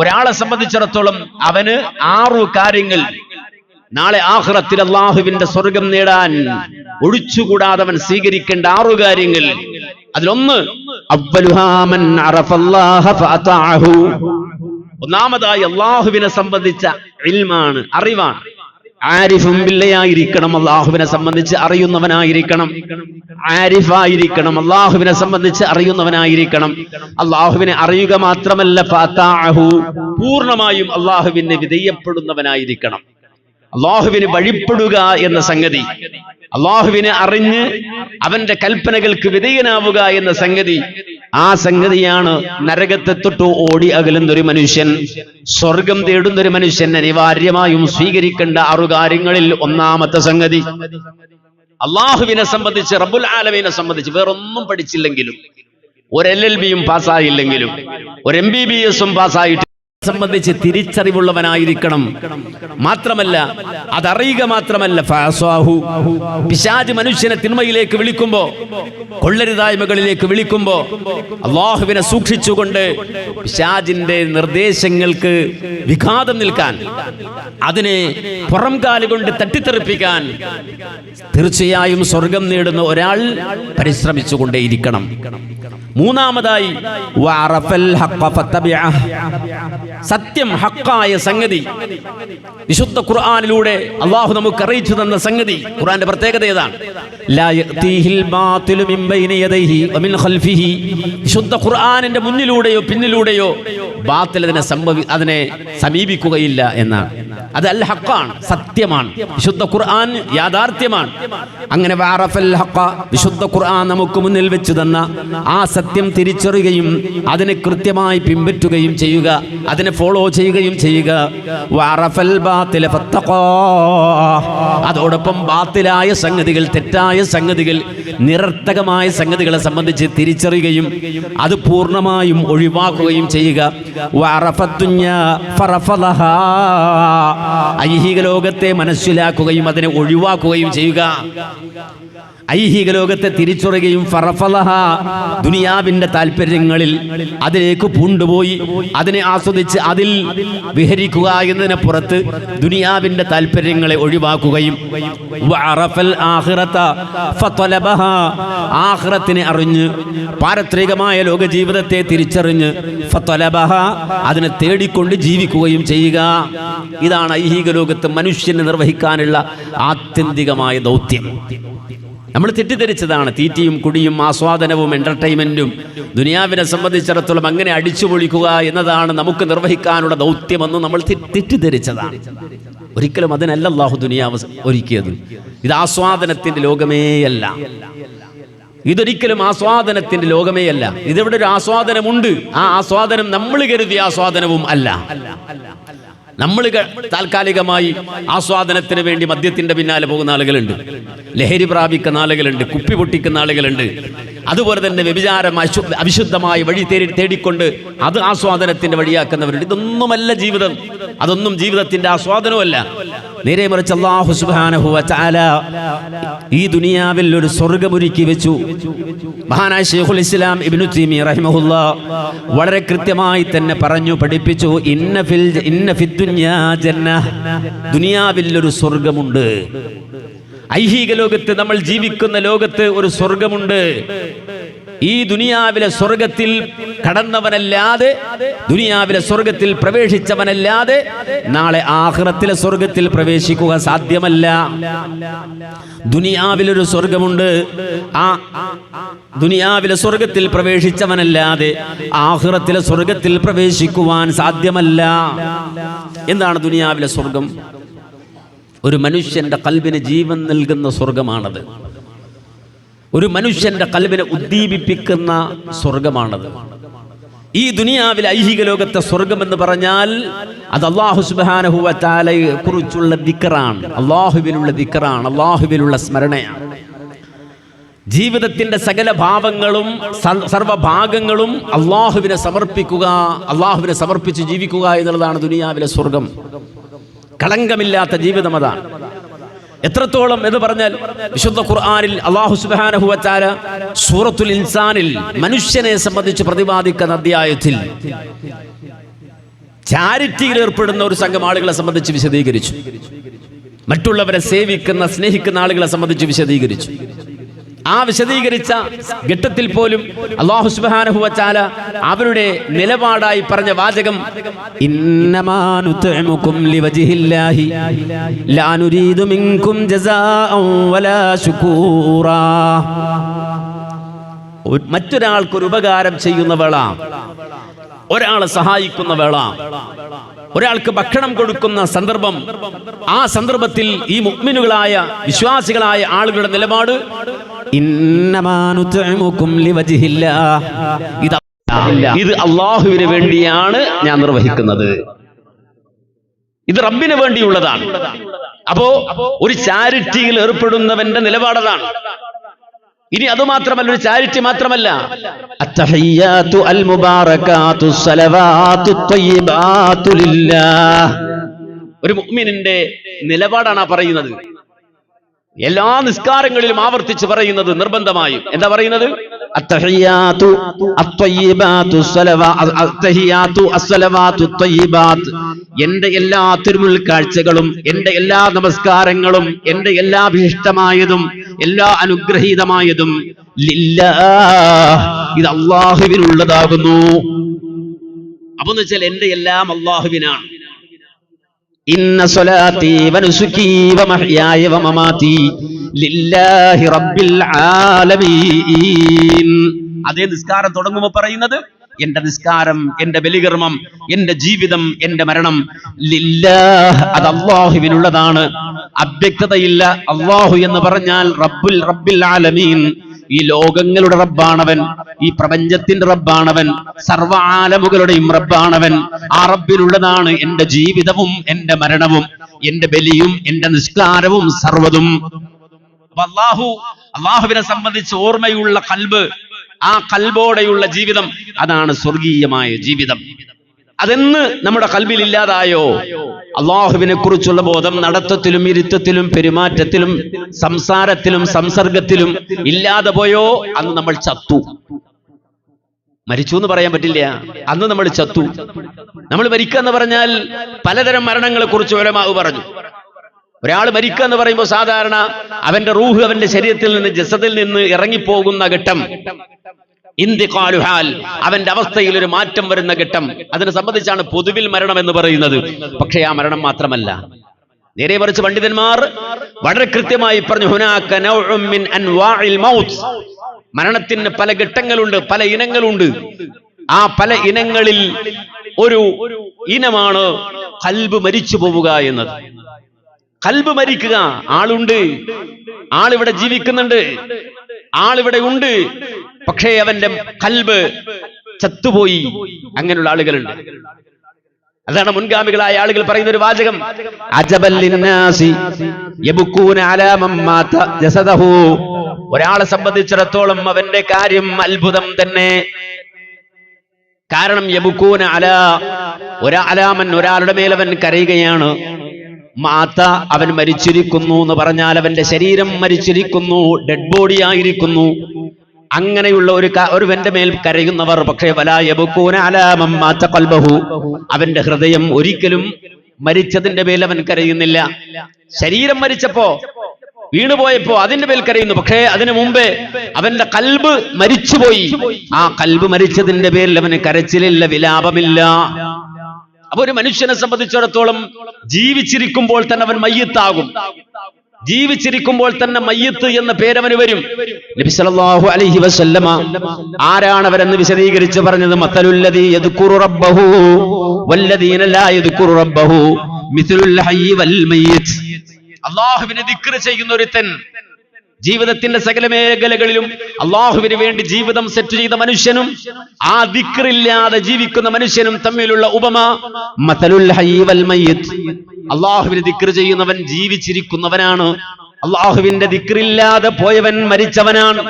ഒരാളെ സംബന്ധിച്ചിടത്തോളം അവന് 6 കാര്യങ്ങൾ നാളെ ആഖിറത്തിൽ അല്ലാഹുവിന്റെ സ്വർഗ്ഗം നേടാൻ ഒഴിച്ചുകൂടാതെ അവൻ സ്വീകരിക്കേണ്ട 6 കാര്യങ്ങൾ. അതിലൊന്ന് അവ്വലുഹാ മൻ അറഫല്ലാഹ ഫഅതഅഹു. ഒന്നാമതായി അല്ലാഹുവിനെ സംബന്ധിച്ച ഇൽമാണ്, അറിവാണ്. ആരിഫും ബില്ലയായിരിക്കണം, അള്ളാഹുവിനെ സംബന്ധിച്ച് അറിയുന്നവനായിരിക്കണം. ആരിഫായിരിക്കണം, അള്ളാഹുവിനെ സംബന്ധിച്ച് അറിയുന്നവനായിരിക്കണം. അള്ളാഹുവിനെ അറിയുക മാത്രമല്ല, ഫാതാഅഹു, പൂർണ്ണമായും അള്ളാഹുവിനെ വിധേയപ്പെടുന്നവനായിരിക്കണം. അള്ളാഹുവിന് വഴിപ്പെടുക എന്ന സംഗതി, അള്ളാഹുവിനെ അറിഞ്ഞ് അവന്റെ കൽപ്പനകൾക്ക് വിധേയനാവുക എന്ന സംഗതി, ആ സംഗതിയാണ് നരകത്തെ തൊട്ട് ഓടി അകലുന്നൊരു മനുഷ്യൻ, സ്വർഗം തേടുന്നൊരു മനുഷ്യൻ അനിവാര്യമായും സ്വീകരിക്കേണ്ട 6 കാര്യങ്ങളിൽ ഒന്നാമത്തെ സംഗതി. അള്ളാഹുവിനെ സംബന്ധിച്ച്, റബ്ബുൽ ആലമീനെ സംബന്ധിച്ച് വേറൊന്നും പഠിച്ചില്ലെങ്കിലും, ഒരു LLB-യും പാസ്സായില്ലെങ്കിലും, ഒരു MBBS-ഉം പാസ്സായിട്ട് സംബന്ധിച്ച് തിരിച്ചറിവുള്ളവനായിരിക്കണം. മാത്രമല്ല, അതറിയുക മാത്രമല്ല, ഫഅസ്വാഹു, പിശാച് മനുഷ്യനെ തിന്മയിലേക്ക് വിളിക്കുമ്പോ, കൊള്ളരുതായ്മകളിലേക്ക് വിളിക്കുമ്പോ, അള്ളാഹുവിനെ സൂക്ഷിച്ചുകൊണ്ട് പിശാചിന്റെ നിർദ്ദേശങ്ങൾക്ക് വിഘാതം നിൽക്കാൻ, അതിനെ പുറംകാലുകൊണ്ട് തട്ടിത്തെറിപ്പിക്കാൻ തീർച്ചയായും സ്വർഗം നേടുന്ന ഒരാൾ പരിശ്രമിച്ചുകൊണ്ടേയിരിക്കണം. മൂന്നാമതായി, സത്യം, ഹക്കായ സംഗതി, വിശുദ്ധ ഖുർആനിലൂടെ അള്ളാഹു നമുക്ക് അറിയിച്ചു തന്ന സംഗതി. ഖുർആന്റെ പ്രത്യേകത ഏതാണ്? ലാ യഅതീഹിൽ ബാതിലു മിൻ ബൈനി യദൈഹി വമിൻ ഖൽഫിഹി. വിശുദ്ധ ഖുർആനിന്റെ മുന്നിലൂടെയോ പിന്നിലൂടെയോ ബാത്തിൽ അതിനെ സമീപിക്കുകയില്ല എന്നാണ്. അത് അൽ ഹഖാണ്, സത്യമാണ്. വിശുദ്ധ ഖുർആൻ യാഥാർത്ഥ്യമാണ്. അങ്ങനെ വഅറഫൽ ഹഖ, വിശുദ്ധ ഖുർആൻ നമുക്ക് മുന്നിൽ വെച്ച് തന്ന ആ സത്യം തിരിച്ചറിയുകയും അതിനെ കൃത്യമായി പിൻപറ്റുകയും ചെയ്യുക, അതിനെ ഫോളോ ചെയ്യുകയും ചെയ്യുക. വഅറഫൽ ബാതില ഫത്തഖാ, അതോടൊപ്പം ബാത്തിലായ സംഗതികൾ, തെറ്റായ സംഗതികൾ, നിരർത്ഥകമായ സംഗതികളെ സംബന്ധിച്ച് തിരിച്ചറിയുകയും അത് പൂർണ്ണമായും ഒഴിവാക്കുകയും ചെയ്യുക. വഅറഫദ് ദുനിയാ ഫറഫദഹാ, ഐഹിക ലോകത്തെ മനസ്സിലാക്കുകയും അതിനെ ഒഴിവാക്കുകയും ചെയ്യുക. ഐഹിക ലോകത്തെ തിരിച്ചറിയുകയും, ഫറഫലഹ, ദുനിയാവിന്റെ താല്പര്യങ്ങളിൽ അതിലേക്ക് പൂണ്ടുപോയി അതിനെ ആസ്വദിച്ച് അതിൽ വിഹരിക്കുക എന്നതിനെ പുറത്ത് ദുനിയാവിന്റെ താല്പര്യങ്ങളെ ഒഴിവാക്കുകയും, വഅറഫൽ ആഖിറത ഫതലബഹ, ആഖിറത്തിനെ അറിഞ്ഞ് പാരത്രികമായ ലോക ജീവിതത്തെ തിരിച്ചറിഞ്ഞ് ഫതലബഹ, അതിനെ തേടിക്കൊണ്ട് ജീവിക്കുകയും ചെയ്യുക. ഇതാണ് ഐഹിക ലോകത്ത് മനുഷ്യന് നിർവഹിക്കാനുള്ള ആത്യന്തികമായ ദൗത്യം. നമ്മൾ തെറ്റിദ്ധരിച്ചതാണ് തീറ്റിയും കുടിയും ആസ്വാദനവും എന്റർടൈൻമെന്റും ദുനിയാവിനെ സംബന്ധിച്ചിടത്തോളം അങ്ങനെ അടിച്ചുപൊളിക്കുക എന്നതാണ് നമുക്ക് നിർവഹിക്കാനുള്ള ദൗത്യമെന്ന് നമ്മൾ തെറ്റിദ്ധരിച്ചതാണ്. ഒരിക്കലും അതിനല്ല അല്ലാഹു ദുനിയാവ് ഒരുക്കിയത്. ഇത് ആസ്വാദനത്തിന്റെ ലോകമേയല്ല. ഇതൊരിക്കലും ആസ്വാദനത്തിന്റെ ലോകമേയല്ല. ഇതിവിടെ ഒരു ആസ്വാദനമുണ്ട്. ആ ആസ്വാദനം നമ്മൾ കരുതിയ ആസ്വാദനവും അല്ല. നമ്മൾ താൽക്കാലികമായി ആസ്വാദനത്തിന് വേണ്ടി മദ്യത്തിന്റെ പിന്നാലെ പോകുന്ന ആളുകളുണ്ട്, ലഹരി പ്രാപിക്കുന്ന ആളുകളുണ്ട്, കുപ്പി പൊട്ടിക്കുന്ന ആളുകളുണ്ട്. അതുപോലെ തന്നെ വ്യഭിചാരം, അവിശുദ്ധമായ വഴി തേടിക്കൊണ്ട് അത് ആസ്വാദനത്തിന്റെ വഴിയാക്കുന്നവരുണ്ട്. ഇതൊന്നുമല്ല ജീവിതം. അതൊന്നും ജീവിതത്തിന്റെ ആസ്വാദനമല്ല. നേരെ മറിച്ച് അല്ലാഹു സുബ്ഹാനഹു വ തആല ഈ ദുനിയാവിൽ ഒരു സ്വർഗ്ഗമൊരുക്കി വെച്ചു. മഹാനായ ശൈഖുൽ ഇസ്ലാം ഇബ്നു തൈമിയ്യ റഹിമഹുല്ലാഹ് വളരെ കൃത്യമായി തന്നെ പറഞ്ഞു പഠിപ്പിച്ചു, ഇന്ന ഫിദ് ദുനിയാ ജന്നഹ്, ദുനിയാവിൽ ഒരു സ്വർഗ്ഗമുണ്ട്. ഐഹിക ലോകത്ത്, നമ്മൾ ജീവിക്കുന്ന ലോകത്ത് ഒരു സ്വർഗ്ഗമുണ്ട്. ഈ ദുനിയാവിലെ സ്വർഗത്തിൽ കടന്നവനല്ലാതെ, ദുനിയാവിലെ സ്വർഗത്തിൽ പ്രവേശിച്ചവനല്ലാതെ നാളെ ആഖിറത്തിലെ സ്വർഗത്തിൽ പ്രവേശിക്കുക സാധ്യമല്ല. ദുനിയാവിലൊരു സ്വർഗമുണ്ട്. ആ ദുനിയാവിലെ സ്വർഗത്തിൽ പ്രവേശിച്ചവനല്ലാതെ ആഖിറത്തിലെ സ്വർഗത്തിൽ പ്രവേശിക്കുവാൻ സാധ്യമല്ല. എന്താണ് ദുനിയാവിലെ സ്വർഗം? ഒരു മനുഷ്യന്റെ ഖൽബിന് ജീവൻ നൽകുന്ന സ്വർഗമാണത്. ഒരു മനുഷ്യന്റെ ഖൽബിനെ ഉദ്ദീപിപ്പിക്കുന്ന സ്വർഗമാണത്. ഈ ദുനിയാവിലെ ഐഹിക ലോകത്തെ സ്വർഗം എന്ന് പറഞ്ഞാൽ അത് അല്ലാഹു സുബ്ഹാനഹു വ തആലയെ കുറിച്ചുള്ള ദിക്റാണ്, അല്ലാഹുവിലുള്ള ദിക്റാണ്, അല്ലാഹുവിലുള്ള സ്മരണയാണ്. ജീവിതത്തിന്റെ സകല ഭാവങ്ങളും സർവഭാഗങ്ങളും അല്ലാഹുവിനെ സമർപ്പിക്കുക, അല്ലാഹുവിനെ സമർപ്പിച്ച് ജീവിക്കുക എന്നുള്ളതാണ് ദുനിയാവിലെ സ്വർഗം. കളങ്കമില്ലാത്ത ജീവിതം അതാണ്. എത്രത്തോളം എന്ന് പറഞ്ഞാൽ വിശുദ്ധ ഖുർആനിൽ അല്ലാഹു സുബ്ഹാനഹു വ തആല സൂറത്തുൽ ഇൻസാനിൽ മനുഷ്യനെ സംബന്ധിച്ച് പ്രതിപാദിക്കുന്ന അധ്യായത്തിൽ ചാരിറ്റിയിൽ ഏർപ്പെടുന്ന ഒരു സംഘം ആളുകളെ സംബന്ധിച്ച് വിശദീകരിച്ചു. മറ്റുള്ളവരെ സേവിക്കുന്ന, സ്നേഹിക്കുന്ന ആളുകളെ സംബന്ധിച്ച് വിശദീകരിച്ചു. ആ വിശദീകരിച്ച ഘട്ടത്തിൽ പോലും അല്ലാഹു സുബ്ഹാനഹു വ തആല അവരുടെ നിലപാടായി പറഞ്ഞ വാചകം ഇന്നമാ നുത്ഇമുകും ലിവജ്ഹില്ലാഹി ലാ നുരീദു മിൻകും ജസാഅൻ വലാ ശുകൂറാ. മറ്റൊരാൾക്കൊരു ഉപകാരം ചെയ്യുന്ന വേള, ഒരാളെ സഹായിക്കുന്ന വേള, ഒരാൾക്ക് ഭക്ഷണം കൊടുക്കുന്ന സന്ദർഭം, ആ സന്ദർഭത്തിൽ ഈ മുഅ്മിനുകളായ വിശ്വാസികളായ ആളുകളുടെ നിലപാട് ഇന്നമാ നുത്ഇമുകും ലിവജ്ഹില്ലാഹ്, ഇത് അല്ലാഹുവിന് വേണ്ടിയാണ് ഞാൻ നിർവഹിക്കുന്നത്, ഇത് റബ്ബിന് വേണ്ടിയുള്ളതാണ്. അപ്പോ ഒരു ചാരിറ്റിയിൽ ഏർപ്പെടുന്നവന്റെ നിലപാടതാണ്. ഇനി അതുമാത്രമല്ല, ഒരു ചാരിറ്റി മാത്രമല്ല, അത്തഹിയ്യാതു അൽ മുബാറകാതു സലവാതു ത്വയ്യിബാതു ലില്ലാഹ്, ഒരു മുഅ്മിനിന്റെ നിലപാടാണ് പറയുന്നത്. എല്ലാ നിസ്കാരങ്ങളിലും ആവർത്തിച്ച് പറയുന്നത് നിർബന്ധമായും എന്താ പറയുന്നത്? അത്തഹിയ്യാതു അത്വയ്യിബാതു അത്തഹിയ്യാതു അസ്സലവാതു ത്വയ്യിബാത്ത്, എന്റെ എല്ലാ തിരുമുൽ കാഴ്ചകളും, എന്റെ എല്ലാ നമസ്കാരങ്ങളും, എന്റെ എല്ലാ വിശിഷ്ടമായതും എല്ലാ അനുഗ്രഹീതമായതും ലില്ലാഹ്, ഇത് അല്ലാഹുവിനുള്ളതാകുന്നു. അപ്പൊ എന്ന് വെച്ചാൽ എന്റെ എല്ലാം അല്ലാഹുവിനാണ്. ഇന്ന സ്വലാത്തി വനുസുകി വമഹ്യായ വമമാതി ലില്ലാഹി റബ്ബിൽ ആലമീൻ. അതേ നിസ്കാരം തുടങ്ങുമ്പോൾ പറയുന്നത് എന്റെ നിസ്കാരം, എന്റെ ബലികർമ്മം, എന്റെ ജീവിതം, എന്റെ മരണം ലില്ലാഹ്, അത് അല്ലാഹുവിനുള്ളതാണ്. അവ്യക്തതയില്ല. അല്ലാഹു എന്ന് പറഞ്ഞാൽ റബ്ബിൽ ആലമീൻ, ഈ ലോകങ്ങളുടെ റബ്ബാണവൻ, ഈ പ്രപഞ്ചത്തിന്റെ റബ്ബാണവൻ, സർവ്വ ആലമുകളുടെയും റബ്ബാണവൻ. ആ റബ്ബിനുള്ളതാണ് എന്റെ ജീവിതവും എന്റെ മരണവും, എന്റെ ബലിയും എന്റെ നിസ്കാരവും സർവ്വതും. അല്ലാഹുവിനെ സംബന്ധിച്ച് ഓർമ്മയുള്ള ഖൽബ്, ആ ഖൽബോടെയുള്ള ജീവിതം, അതാണ് സ്വർഗീയമായ ജീവിതം. അതെന്ന് നമ്മുടെ ഖൽബിൽ ഇല്ലാതായോ, അല്ലാഹുവിനെ കുറിച്ചുള്ള ബോധം നടത്തത്തിലും ഇരുത്തത്തിലും പെരുമാറ്റത്തിലും സംസാരത്തിലും സംസർഗത്തിലും ഇല്ലാതെ പോയോ, അന്ന് നമ്മൾ ചത്തു. മരിച്ചു എന്ന് പറയാൻ പറ്റില്ല, അന്ന് നമ്മൾ ചത്തു. നമ്മൾ മരിക്കുക എന്ന് പറഞ്ഞാൽ പലതരം മരണങ്ങളെ കുറിച്ച് ഉലമാ പറഞ്ഞു. ഒരാൾ മരിക്കുക എന്ന് പറയുമ്പോൾ സാധാരണ അവന്റെ റൂഹ് അവന്റെ ശരീരത്തിൽ നിന്ന്, ജസദിൽ നിന്ന് ഇറങ്ങിപ്പോകുന്ന ഘട്ടം, ഇന്തിഖാലു ഹാൽ, അവന്റെ അവസ്ഥയിൽ ഒരു മാറ്റം വരുന്ന ഘട്ടം, അതിനെ സംബന്ധിച്ചാണ് പൊതുവിൽ മരണം എന്ന് പറയുന്നത്. പക്ഷേ ആ മരണം മാത്രമല്ല, നേരെ മറിച്ച് പണ്ഡിതന്മാർ വളരെ കൃത്യമായി പറഞ്ഞു, ഹുനാക നൗഉം മിൻ അൻവാഇൽ മൗത്ത്, മരണത്തിന് പല ഘട്ടങ്ങളുണ്ട്, പല ഇനങ്ങളുണ്ട്. ആ പല ഇനങ്ങളിൽ ഒരു ഇനമാണ് ഖൽബ് മരിച്ചു പോവുക എന്നത്. ഖൽബ് മരിക്കുക, ആളുണ്ട്, ആളിവിടെ ജീവിക്കുന്നുണ്ട്, ആളിവിടെ ഉണ്ട്, പക്ഷേ അവന്റെ ഖൽബ് ചത്തുപോയി. അങ്ങനെയുള്ള ആളുകളുണ്ട്. അതാണ് മുൻഗാമികളായ ആളുകൾ പറയുന്ന ഒരു വാചകം, അജബൽ ലിന്നാസി യബ്കൂന അലാ മൻ മാത ജസദഹു, ഒരാളെ സംബന്ധിച്ചിടത്തോളം അവന്റെ കാര്യം അത്ഭുതം തന്നെ. കാരണം യബ്കൂന അലാ ഒരാലാമൻ, ഒരാളുടെ മേൽ അവൻ കരയുകയാണ്. മാത, അവൻ മരിച്ചിരിക്കുന്നു എന്ന് പറഞ്ഞാൽ അവന്റെ ശരീരം മരിച്ചിരിക്കുന്നു, ഡെഡ് ബോഡി ആയിരിക്കുന്നു. അങ്ങനെയുള്ള ഒരുവന്റെ മേൽ കരയുന്നവർ, പക്ഷേ വലാ യബ്കൂന അലാ മൻ മാത ഖൽബഹു, അവന്റെ ഹൃദയം ഒരിക്കലും മരിച്ചതിന്റെ മേൽ അവൻ കരയുന്നില്ല. ശരീരം മരിച്ചപ്പോ, വീണുപോയപ്പോ അതിന്റെ മേൽ കരയുന്നു, പക്ഷേ അതിനു മുമ്പേ അവന്റെ ഖൽബ് മരിച്ചുപോയി. ആ ഖൽബ് മരിച്ചതിന്റെ പേരിൽ അവന് കരച്ചിലില്ല, വിലാപമില്ല. അപ്പൊ ഒരു മനുഷ്യനെ സംബന്ധിച്ചിടത്തോളം ജീവിച്ചിരിക്കുമ്പോൾ തന്നെ അവൻ മയ്യിത്താകും. ജീവിച്ചിരിക്കുമ്പോൾ തന്നെ മയ്യിത്ത് എന്ന പേരവന് വരും. നബി സല്ലല്ലാഹു അലൈഹി വസല്ലമ ആരാണ് അവരെന്ന് വിശദീകരിച്ച് പറഞ്ഞത്, മത്തലുല്ലദീ യദ്കുറു റബ്ബഹു വല്ലദീന ലാ യദ്കുറു റബ്ബഹു മിസ്ലുൽ ഹയ്യി വൽ മയ്യിത്ത്. അല്ലാഹുവിനെ ദിക്ർ ചെയ്യുന്ന ഒരുത്തൻ, ജീവിതത്തിന്റെ സകല മേഖലകളിലും അല്ലാഹുവിന് വേണ്ടി ജീവിതം സെറ്റ് ചെയ്ത മനുഷ്യനും ആ ദിക്റില്ലാതെ ജീവിക്കുന്ന മനുഷ്യനും തമ്മിലുള്ള ഉപമ മതലുൽ ഹയ്യി വൽ മയ്യിത്ത്. അല്ലാഹുവിനെ ദിക്ർ ചെയ്യുന്നവൻ ജീവിച്ചിരിക്കുന്നവനാണ്, അല്ലാഹുവിന്റെ ദിക്റില്ലാതെ പോയവൻ മരിച്ചവനാണ്.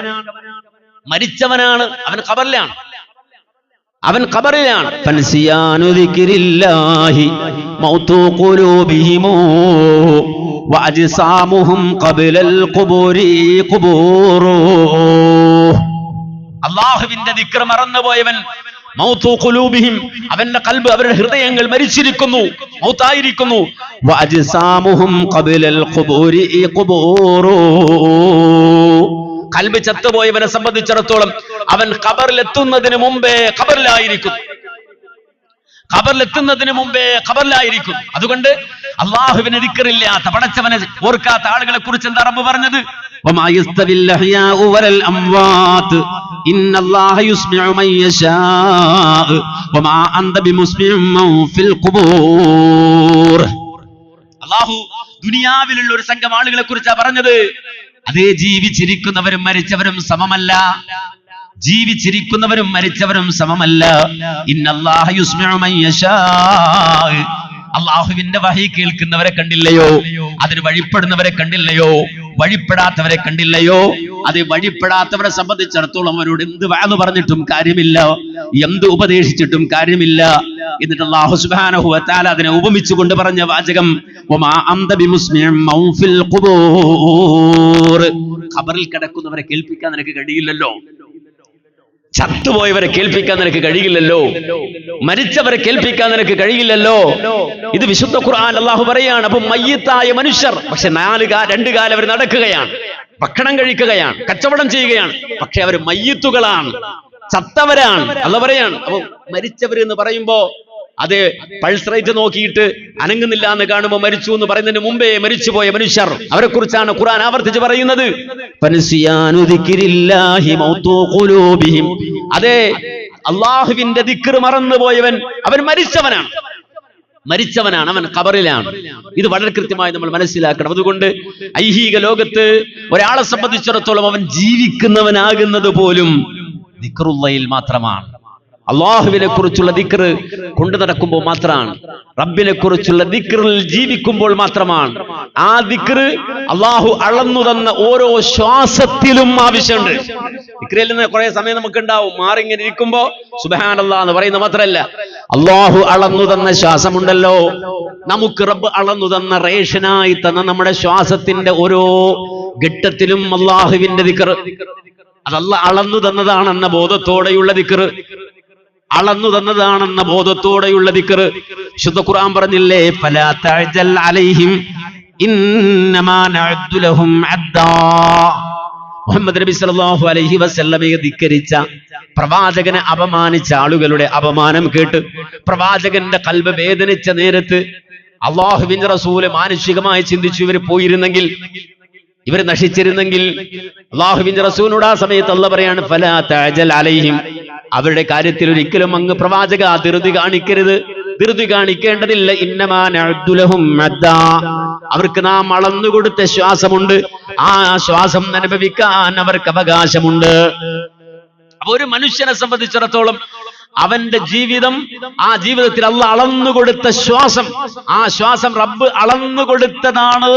അവൻ ഖബറിലാണ്. ഫൻസിയാനു ദിക്രില്ലാഹി മൗതു ഖുലൂബിഹിമു വഅജ്സാമുഹും ഖബ്ലൽ ഖുബൂരി ഖുബൂറു. അല്ലാഹുവിന്റെ ദിക്ർ മറന്നുപോയവൻ മൗതു ഖുലൂബിഹിം, അവന്റെ ഖൽബ്, അവരുടെ ഹൃദയങ്ങൾ മരിച്ചിരിക്കുന്നു, മൗതായിരിക്കുന്നു. വഅജ്സാമുഹും ഖബ്ലൽ ഖുബൂരി ഖുബൂറു, കൽബ് ചത്തുപോയവനെ സംബന്ധിച്ചിടത്തോളം അവൻ ഖബറിലെത്തുന്നതിന് മുമ്പേ ഖബറിലായിരിക്കും. അതുകൊണ്ട് അള്ളാഹുവിനെ ദിക്റില്ലാത്ത, പടച്ചവനെ ഓർക്കാത്ത ആളുകളെ കുറിച്ച് എന്താ റബ്ബ് പറഞ്ഞത്? വമാ യസ്തവിൽ അഹ്യാഉ വലൽ അംവാത് ഇന്നല്ലാഹ യുസ്മിഉ മൻ യശാഉ വമാ അൻത ബിമുസ്മിഉ മൻ ഫിൽ ഖുബൂർ. അല്ലാഹു ദുനിയാവിലുള്ള ഒരു സംഘം ആളുകളെ കുറിച്ചാ പറഞ്ഞത്. അതേ ജീവിച്ചിരിക്കുന്നവരും മരിച്ചവരും സമമല്ല. ജീവിച്ചിരിക്കുന്നവരും മരിച്ചവരും സമമല്ല. ഇന്നല്ലാഹ യുസ്മിഉ മൻ യശാ. അള്ളാഹുവിന്റെ വഹി കേൾക്കുന്നവരെ കണ്ടില്ലയോ? അതിന് വഴിപ്പെടുന്നവരെ കണ്ടില്ലയോ? വഴിപ്പെടാത്തവരെ കണ്ടില്ലയോ? അത് വഴിപ്പെടാത്തവരെ സംബന്ധിച്ചിടത്തോളം അവരോട് എന്ത് വാന്ന് പറഞ്ഞിട്ടും കാര്യമില്ല, എന്ത് ഉപദേശിച്ചിട്ടും കാര്യമില്ല. എന്നിട്ട് അല്ലാഹു സുബ്ഹാനഹു വ തആല അതിനെ ഉപമിച്ചുകൊണ്ട് പറഞ്ഞ വാചകം വമാ അൻത ബിമുസ്മിഉ മൻ ഫിൽ ഖുബൂർ. ഖബറിൽ കിടക്കുന്നവരെ കേൾപ്പിക്കാൻ നിനക്ക് കഴിയില്ലല്ലോ. ചത്തുപോയവരെ കേൾപ്പിക്കാൻ നിനക്ക് കഴിയില്ലല്ലോ. മരിച്ചവരെ കേൾപ്പിക്കാൻ നിനക്ക് കഴിയില്ലല്ലോ. ഇത് വിശുദ്ധ ഖുർആൻ അല്ലാഹു പറയാണ്. അപ്പൊ മയ്യിത്തായ മനുഷ്യർ പക്ഷെ രണ്ട് കാലം അവർ നടക്കുകയാണ്, ഭക്ഷണം കഴിക്കുകയാണ്, കച്ചവടം ചെയ്യുകയാണ്. പക്ഷെ അവർ മയ്യിത്തുകളാണ്, ചത്തവരാണ്. അല്ലാഹു പറയാണ്. അപ്പൊ മരിച്ചവർ എന്ന് പറയുമ്പോ അത് പൾസ് റേറ്റ് നോക്കിയിട്ട് അനങ്ങുന്നില്ല എന്ന് കാണുമ്പോൾ മരിച്ചു എന്ന് പറയുന്നതിന് മുമ്പേ മരിച്ചുപോയ മനുഷ്യർ, അവരെ കുറിച്ചാണ് ഖുർആൻ ആവർത്തിച്ച് പറയുന്നത്. അതെ, അള്ളാഹുവിന്റെ ദിക്ർ മറന്നുപോയവൻ അവൻ മരിച്ചവനാണ്, അവൻ ഖബറിലാണ്. ഇത് വളരെ കൃത്യമായി നമ്മൾ മനസ്സിലാക്കണം. അതുകൊണ്ട് ഐഹിക ലോകത്ത് ഒരാളെ സംബന്ധിച്ചിടത്തോളം അവൻ ജീവിക്കുന്നവനാകുന്നത് പോലും ദിക്റുള്ളയിൽ മാത്രമാണ്. അള്ളാഹുവിനെ കുറിച്ചുള്ള ദിക്ർ കൊണ്ടു നടക്കുമ്പോൾ മാത്രമാണ്, റബ്ബിനെ കുറിച്ചുള്ള ദിക്റിൽ ജീവിക്കുമ്പോൾ മാത്രമാണ്. ആ ദിക്ർ അള്ളാഹു അളന്നു തന്ന ഓരോ ശ്വാസത്തിലും ആവശ്യമുണ്ട്. ദിക്റിൽ നിന്ന് കുറെ സമയം നമുക്ക് ഉണ്ടാവും, മാറിങ്ങനെ ഇരിക്കുമ്പോ സുബ്ഹാനല്ലാഹ് എന്ന് പറയുന്ന മാത്രമല്ല, അള്ളാഹു അളന്നു തന്ന ശ്വാസമുണ്ടല്ലോ, നമുക്ക് റബ്ബ് അളന്നു തന്ന റേഷനായി തന്ന നമ്മുടെ ശ്വാസത്തിന്റെ ഓരോ ഘട്ടത്തിലും അള്ളാഹുവിന്റെ ദിക്ർ, അതല്ല അളന്നു തന്നതാണെന്ന ബോധത്തോടെയുള്ള ദിക്ർ, അളന്നു തന്നതാണെന്ന ബോധത്തോടെയുള്ള ദിക്ർ. വിശുദ്ധ ഖുർആൻ പറഞ്ഞില്ലേ, ഫലാ തഅജൽ അലൈഹിം ഇന്നമാ നഅദ്ദു ലഹും അദ്ദാ. മുഹമ്മദ് നബി സല്ലല്ലാഹു അലൈഹി വസല്ലമയെ ധിക്കരിച്ച, പ്രവാചകനെ അപമാനിച്ച ആളുകളുടെ അപമാനം കേട്ട് പ്രവാചകന്റെ ഖൽബ് വേദനിച്ച നേരത്ത് അല്ലാഹുവിന്റെ റസൂല് മാനുഷികമായി ചിന്തിച്ചു ഇവർ പോയിരുന്നെങ്കിൽ, ഇവർ നശിച്ചിരുന്നെങ്കിൽ. അല്ലാഹുവിന്റെ റസൂലിനോട് ആ സമയത്ത് അല്ലാഹു പറയാണ്, ഫലാ തഅജൽ അലൈഹിം, അവരുടെ കാര്യത്തിൽ ഒരിക്കലും അങ്ങ് പ്രവാചക ധൃതി കാണിക്കരുത്, ധൃതി കാണിക്കേണ്ടതില്ല. ഇന്നമാ നഅദ്ദു ലഹും അദ്ദാ, അവർക്ക് നാം അളന്നുകൊടുത്ത ശ്വാസമുണ്ട്, ആ ശ്വാസം അനുഭവിക്കാൻ അവർക്ക് അവകാശമുണ്ട്. അപ്പൊ ഒരു മനുഷ്യനെ സംബന്ധിച്ചിടത്തോളം അവന്റെ ജീവിതം, ആ ജീവിതത്തിൽ അല്ലാഹ് അളന്നുകൊടുത്ത ശ്വാസം, ആ ശ്വാസം റബ്ബ് അളന്നുകൊടുത്തതാണ്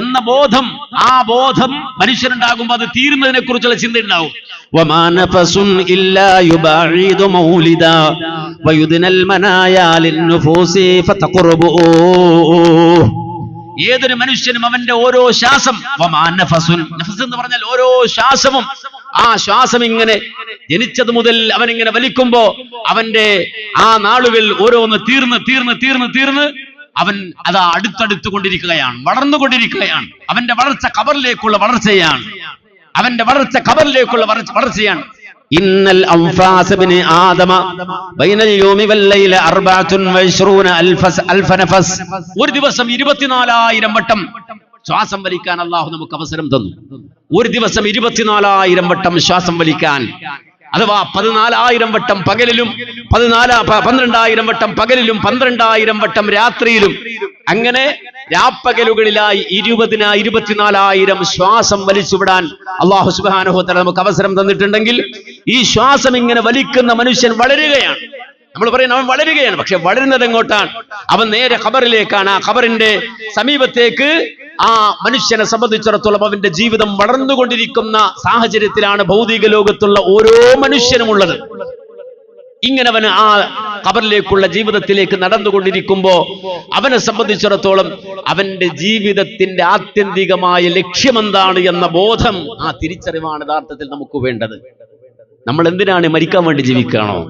എന്ന ബോധം, ആ ബോധം മനുഷ്യനുണ്ടാകുമ്പോൾ അത് തീരുന്നതിനെ കുറിച്ചുള്ള ചിന്ത ഉണ്ടാവും. വമാ നഫസുൻ ഇല്ലാ യുബഈദു മൗലിദാ വയുദ്നൽ മനായാ ലിന്നുഫൂസി ഫതഖറബു. ഏതൊരു മനുഷ്യനും അവന്റെ ഓരോ ശ്വാസം, വമാ നഫസുൻ, നഫസ് എന്ന് പറഞ്ഞാൽ ഓരോ ശ്വാസവും, ആ ശ്വാസം ഇങ്ങനെ ജനിച്ചത് മുതൽ അവൻ ഇങ്ങനെ വലിക്കുമ്പോ അവന്റെ ആ നാളുകൾ ഓരോന്ന് തീർന്ന് അവൻ അതാ അടുത്തടുത്ത് കൊണ്ടിരിക്കുകയാണ്, വളർന്നുകൊണ്ടിരിക്കുകയാണ്. അവന്റെ വളർച്ച ഖബറിലേക്കുള്ള വളർച്ചയാണ്, അവന്റെ വളർച്ച ഖബറിലേക്കുള്ള വളർച്ചയാണ്. ഇന്നൽ അൻഫാസ ബിനി ആദമ ബൈനൽ യൗമി വൽ ലൈല 24 അൽഫ നഫസ്. ഒരു ദിവസം 24,000 വട്ടം ശ്വാസം വലിക്കാൻ അല്ലാഹു നമുക്ക് അവസരം തന്നു. ഒരു ദിവസം 24,000 വട്ടം ശ്വാസം വലിക്കാൻ, അഥവാ 14,000 വട്ടം പകലിലും 12,000 വട്ടം പകലിലും 12,000 വട്ടം രാത്രിയിലും, അങ്ങനെ രാപ്പകലുകളിലായി 24,000 ശ്വാസം വലിച്ചുവിടാൻ അല്ലാഹു സുബ്ഹാനഹു വ തആല നമുക്ക് അവസരം തന്നിട്ടുണ്ടെങ്കിൽ, ഈ ശ്വാസം ഇങ്ങനെ വലിക്കുന്ന മനുഷ്യൻ വളരുകയാണ്. നമ്മൾ പറയുന്നത് അവൻ വളരുകയാണ്, പക്ഷെ വളരുന്നത് എങ്ങോട്ടാണ്? അവൻ നേരെ ഖബറിലേക്കാണ്. ആ ഖബറിന്റെ സമീപത്തേക്ക് ആ മനുഷ്യനെ സംബന്ധിച്ചിടത്തോളം അവന്റെ ജീവിതം വളർന്നുകൊണ്ടിരിക്കുന്ന സാഹചര്യത്തിലാണ് ഭൗതിക ലോകത്തുള്ള ഓരോ മനുഷ്യനും ഉള്ളത്. ഇങ്ങനെ അവന് ആ ഖബറിലേക്കുള്ള ജീവിതത്തിലേക്ക് നടന്നുകൊണ്ടിരിക്കുമ്പോ അവനെ സംബന്ധിച്ചിടത്തോളം അവന്റെ ജീവിതത്തിന്റെ ആത്യന്തികമായ ലക്ഷ്യമെന്താണ് എന്ന ബോധം, ആ തിരിച്ചറിവാണ് യഥാർത്ഥത്തിൽ നമുക്ക് വേണ്ടത്. നമ്മൾ എന്തിനാണ് മരിക്കാൻ വേണ്ടി ജീവിക്കുകയാണോ?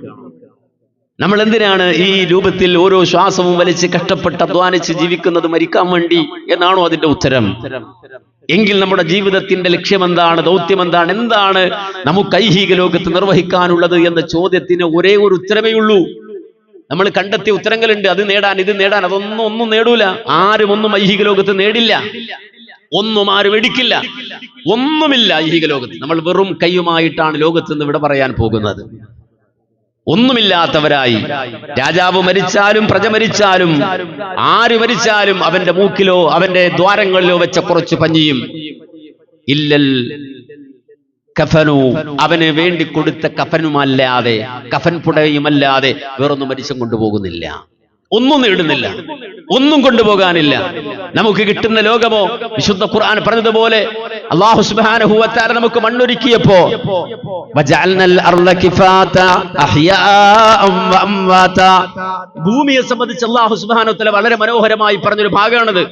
നമ്മൾ എന്തിനാണ് ഈ രൂപത്തിൽ ഓരോ ശ്വാസവും വലിച്ച് കഷ്ടപ്പെട്ട് അധ്വാനിച്ച് ജീവിക്കുന്നത്? മരിക്കാൻ വേണ്ടി എന്നാണോ അതിന്റെ ഉത്തരം? എങ്കിൽ നമ്മുടെ ജീവിതത്തിന്റെ ലക്ഷ്യം എന്താണ്, ദൗത്യം എന്താണ്, എന്താണ് നമുക്ക് ഐഹിക ലോകത്ത് നിർവഹിക്കാനുള്ളത് എന്ന ചോദ്യത്തിന് ഒരേ ഒരു ഉത്തരമേ ഉള്ളൂ. നമ്മൾ കണ്ടെത്തിയ ഉത്തരങ്ങളുണ്ട്, അത് നേടാൻ ഇത് നേടാൻ, ഒന്നും നേടൂല. ആരും ഒന്നും ഐഹിക ലോകത്ത് നേടില്ല, ഒന്നും ആരും എടുക്കില്ല, ഒന്നുമില്ല ഐഹിക ലോകത്ത്. നമ്മൾ വെറും കൈയുമായിട്ടാണ് ലോകത്ത് നിന്ന് ഇവിടെ പറയാൻ പോകുന്നത്. ഒന്നുമില്ലാത്തവരായി, രാജാവ് മരിച്ചാലും പ്രജ മരിച്ചാലും ആര് മരിച്ചാലും അവന്റെ മൂക്കിലോ അവന്റെ ദ്വാരങ്ങളിലോ വെച്ച കുറച്ച് പഞ്ഞിയും ഇല്ലൽ കഫനു, അവന് വേണ്ടി കൊടുത്ത കഫനുമല്ലാതെ, കഫൻ പുടയുമല്ലാതെ വേറൊന്നും മരിച്ചും കൊണ്ടുപോകുന്നില്ല, ഒന്നും നേടുന്നില്ല, ഒന്നും കൊണ്ടുപോകാനില്ല. നമുക്ക് കിട്ടുന്ന ലോകമോ വിശുദ്ധ ഖുർആൻ പറഞ്ഞതുപോലെ അല്ലാഹു സുബ്ഹാനഹു വ തആല നമുക്ക് മണ്ണൊരുക്കിയപ്പോ വജഅൽനൽ അർള കിഫാത അഹ്യാഅൻ വ അംവാത, ഭൂമിയെ സംബന്ധിച്ച് അല്ലാഹു സുബ്ഹാനഹു വ തആല വളരെ മനോഹരമായി പറഞ്ഞൊരു ഭാഗമാണിത്.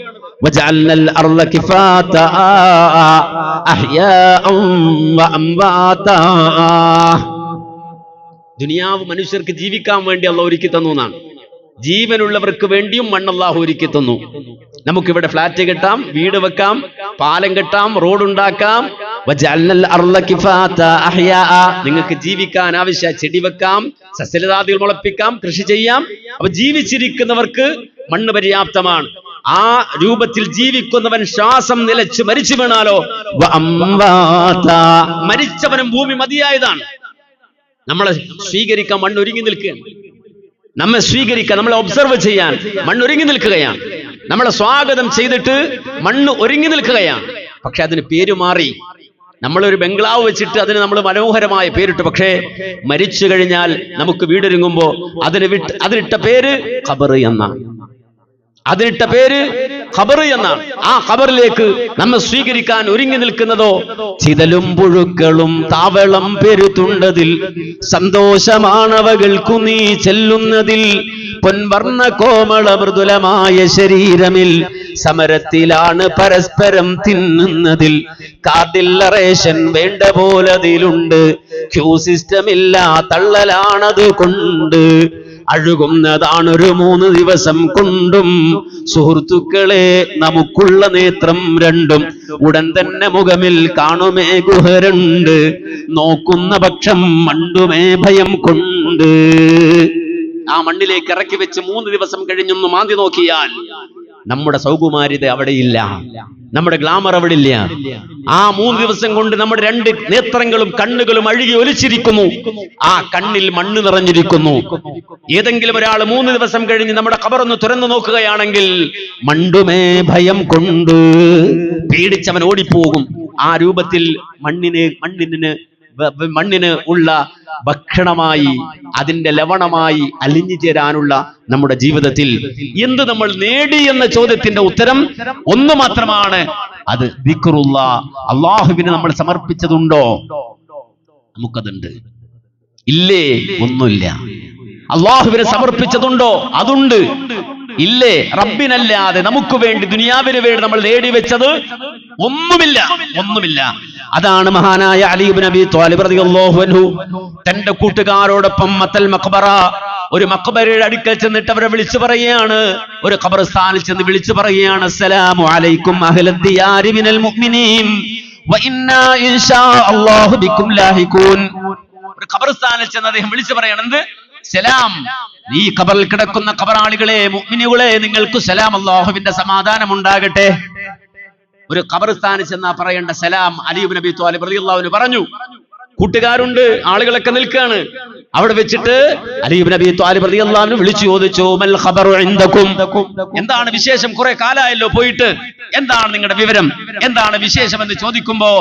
വജഅൽനൽ അർള കിഫാത അഹ്യാഅൻ വ അംവാത, ദുനിയാവ് മനുഷ്യർക്ക് ജീവിക്കാൻ വേണ്ടി അല്ലാഹു ഒരുക്കി തന്നു എന്നാണ്. ജീവനുള്ളവർക്ക് വേണ്ടിയും മണ്ണ് അല്ലാഹു ഒരുക്കി തന്നു. നമുക്കിവിടെ ഫ്ലാറ്റ് കെട്ടാം, വീട് വെക്കാം, പാലം കെട്ടാം, റോഡ് ഉണ്ടാക്കാം. നിങ്ങൾക്ക് ജീവിക്കാൻ ആവശ്യ ചെടി വെക്കാം, സസ്യലതാദികൾ മുളപ്പിക്കാം, കൃഷി ചെയ്യാം. അപ്പൊ ജീവിച്ചിരിക്കുന്നവർക്ക് മണ്ണ് പര്യാപ്തമാണ്. ആ രൂപത്തിൽ ജീവിക്കുന്നവൻ ശ്വാസം നിലച്ച് മരിച്ചു വീണാലോ മരിച്ചവനും ഭൂമി മതിയായതാണ്. നമ്മളെ സ്വീകരിക്കാൻ മണ്ണ് ഒരുങ്ങി നിൽക്കുകയാണ്. നമ്മെ സ്വീകരിക്കാൻ, നമ്മളെ ഒബ്സർവ് ചെയ്യാൻ മണ്ണ് ഒരുങ്ങി നിൽക്കുകയാണ്. നമ്മളെ സ്വാഗതം ചെയ്തിട്ട് മണ്ണ് ഒരുങ്ങി നിൽക്കുകയാണ്. പക്ഷെ അതിന് പേര് മാറി. നമ്മളൊരു ബംഗ്ലാവ് വെച്ചിട്ട് അതിന് നമ്മൾ മനോഹരമായ പേരിട്ടു. പക്ഷേ മരിച്ചു കഴിഞ്ഞാൽ നമുക്ക് വീടൊരുങ്ങുമ്പോ അതിനിട്ട പേര് ഖബർ എന്നാണ്. അതിനിട്ട പേര് ഖബർ എന്നാണ്. ആ ഖബറിലേക്ക് നമ്മെ സ്വീകരിക്കാൻ ഒരുങ്ങി നിൽക്കുന്നതോ ചിതലും പുഴുക്കളും താവളം പെരുത്തുണ്ടതിൽ, സന്തോഷമാണവകൾക്കു നീ ചെല്ലുന്നതിൽ, പൊൻവർണ്ണ കോമള മൃദുലമായ ശരീരമിൽ സമരത്തിലാണ് പരസ്പരം തിന്നുന്നതിൽ, കാർഡില്ല റേഷൻ വേണ്ട പോലതിലുണ്ട്, ക്യൂ സിസ്റ്റമില്ല തള്ളലാണത് കൊണ്ട്, അഴുകുന്നതാണൊരു 3 ദിവസം കൊണ്ടും, സുഹൃത്തുക്കളെ നമുക്കുള്ള നേത്രം രണ്ടും, ഉടൻ തന്നെ മുഖമിൽ കാണുമേ ഗുഹരുണ്ട്, നോക്കുന്ന പക്ഷം മണ്ടുമേ ഭയം കൊണ്ട്. ആ മണ്ണിലേക്ക് ഇറക്കി വെച്ച് 3 ദിവസം കഴിഞ്ഞൊന്ന് മാന്തി നോക്കിയാൽ നമ്മുടെ സൗകുമാര്യത അവിടെയില്ല, നമ്മുടെ ഗ്ലാമർ അവിടെ ഇല്ല. ആ 3 ദിവസം കൊണ്ട് നമ്മുടെ 2 നേത്രങ്ങളും കണ്ണുകളും അഴുകി ഒലിച്ചിരിക്കുന്നു. ആ കണ്ണിൽ മണ്ണ് നിറഞ്ഞിരിക്കുന്നു. ഏതെങ്കിലും ഒരാൾ 3 ദിവസം കഴിഞ്ഞ് നമ്മുടെ ഖബറൊന്ന് തുറന്നു നോക്കുകയാണെങ്കിൽ മണ്ടുമേ ഭയം കൊണ്ട് പേടിച്ചവൻ ഓടിപ്പോകും. ആ രൂപത്തിൽ മണ്ണിന് ഉള്ള ഭക്ഷണമായി, അതിന്റെ ലവണമായി അലിഞ്ഞു ചേരാനുള്ള നമ്മുടെ ജീവിതത്തിൽ എന്ത് നമ്മൾ നേടി എന്ന ചോദ്യത്തിന്റെ ഉത്തരം ഒന്ന് മാത്രമാണ്. അത് ദിക്റുല്ലാഹ്, അല്ലാഹുവിനെ നമ്മൾ സമർപ്പിച്ചതുണ്ടോ? നമുക്കതുണ്ട്. ഇല്ലേ? ഒന്നുമില്ല. അല്ലാഹുവിനെ സമർപ്പിച്ചതുണ്ടോ? അതുണ്ട്. ഇല്ലേ? റബ്ബിനല്ലാതെ നമുക്ക് വേണ്ടി, ദുനിയാവിന് വേണ്ടി നമ്മൾ നേടി വെച്ചത് ഒന്നുമില്ല. അതാണ് മഹാനായ അലി ഇബ്നു അബീ ത്വാലിബ് റളിയല്ലാഹു അൻഹു തന്റെ കൂട്ടുകാരോടൊപ്പം മത്തൽ മഖ്ബറ, ഒരു മഖ്ബറയുടെ അടുക്കൽ ചെന്നിട്ട് അവരെ വിളിച്ചു പറയുകയാണ്. ഒരു ഖബർസ്ഥാനിൽ ചെന്ന് വിളിച്ചു പറയുകയാണ്, അസ്സലാമു അലൈക്കും അഹ്ലദ് ദിയാരി മിനൽ മുഅ്മിനീൻ വ ഇന്നാ ഇൻഷാ അല്ലാഹു ബിക്കും ലാഹിഖൂൻ. ഒരു ഖബർസ്ഥാനിൽ ചെന്ന് അദ്ദേഹം വിളിച്ചു പറയാണ്, എന്ത്? സലാം, ഈ ഖബറിൽ കിടക്കുന്ന ഖബറാളികളെ, മുഅ്മിനുകളെ, നിങ്ങൾക്ക് സലാം, അല്ലാഹുവിന്റെ സമാധാനം ഉണ്ടാകട്ടെ. ഒരു ഖബർസ്ഥാനിൽ ചെന്നാ പറയേണ്ട സലാം അലി ഇബ്നു അബീ ത്വാലിബ് റളിയല്ലാഹു അൻഹു പറഞ്ഞു. കൂട്ടുകാരുണ്ട്, ആളുകളൊക്കെ നിൽക്കുകയാണ്. അവിടെ വെച്ചിട്ട് അലി ഇബ്നു അബീ ത്വാലിബ് റളിയല്ലാഹു അൻഹു വിളിച്ചു ചോദിച്ചു, മൽ ഖബറു ഇൻദകും, എന്താണ് വിശേഷം? കുറെ കാലമായല്ലോ പോയിട്ട്, എന്താണ് നിങ്ങളുടെ വിവരം, എന്താണ് വിശേഷം എന്ന് ചോദിക്കുമ്പോ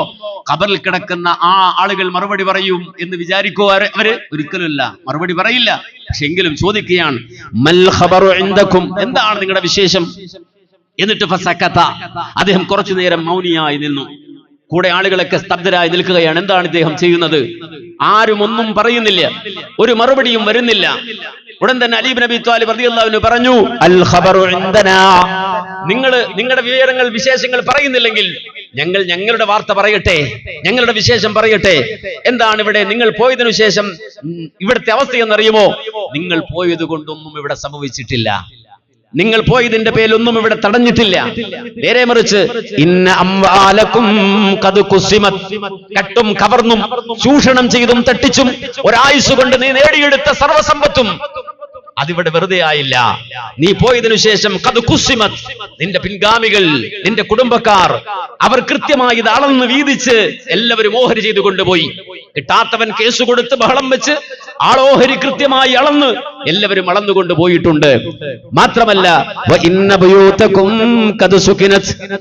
ഖബറിൽ കിടക്കുന്ന ആ ആളുകൾ മറുപടി പറയും എന്ന് വിചാരിക്കുക അവര്? ഒരിക്കലുമില്ല, മറുപടി പറയില്ല. പക്ഷെ എങ്കിലും ചോദിക്കുകയാണ്, മൽ ഖബറു ഇൻദകും, എന്താണ് നിങ്ങളുടെ വിശേഷം? എന്നിട്ട് ഫസക്കത, അദ്ദേഹം കുറച്ചു നേരം മൗനിയായി നിന്നു. കൂടെ ആളുകളൊക്കെ സ്തബ്ധരായി നിൽക്കുകയാണ്. എന്താണ് ഇദ്ദേഹം ചെയ്യുന്നത്? ആരും ഒന്നും പറയുന്നില്ല, ഒരു മറുപടിയും വരുന്നില്ല. ഉടൻ തന്നെ അലി ഇബ്നു അബീ ത്വാലിബ് റളിയല്ലാഹു അൻഹു പറഞ്ഞു, അൽ ഖബറു ഇൻദനാ, നിങ്ങളുടെ വിവരങ്ങൾ, വിശേഷങ്ങൾ പറയുന്നില്ലെങ്കിൽ ഞങ്ങളുടെ വാർത്ത പറയട്ടെ, ഞങ്ങളുടെ വിശേഷം പറയട്ടെ. എന്താണ് ഇവിടെ നിങ്ങൾ പോയതിനു ശേഷം ഇവിടുത്തെ അവസ്ഥ എന്നറിയുമോ? നിങ്ങൾ പോയത് കൊണ്ടൊന്നും ഇവിടെ സംഭവിച്ചിട്ടില്ല. നിങ്ങൾ പോയതിന്റെ പേരിലൊന്നും ഇവിടെ തടഞ്ഞിട്ടില്ല. നേരെ മറിച്ച് ഇന്ന അംവാലക്കും ഖദ് ഖുസിമത്, കട്ടും കവർന്നും ചൂഷണം ചെയ്തും തട്ടിച്ചും ഒരായുസ് കൊണ്ട് നീ നേടിയെടുത്ത സർവ്വസമ്പത്തും അതിവിടെ വെറുതെ ആയില്ല. നീ പോയതിനു ശേഷം ഖദ് ഖുസിമത്, നിന്റെ പിൻഗാമികൾ, നിന്റെ കുടുംബക്കാർ, അവർ കൃത്യമായി ഇത് അളന്ന് വീതിച്ച് എല്ലാവരും ഓഹരി ചെയ്തു കൊണ്ടുപോയി. കിട്ടാത്തവൻ കേസ് കൊടുത്ത് ബഹളം വെച്ച് ആളോഹരി കൃത്യമായി അളന്ന് എല്ലാവരും അളന്നുകൊണ്ട് പോയിട്ടുണ്ട്. മാത്രമല്ല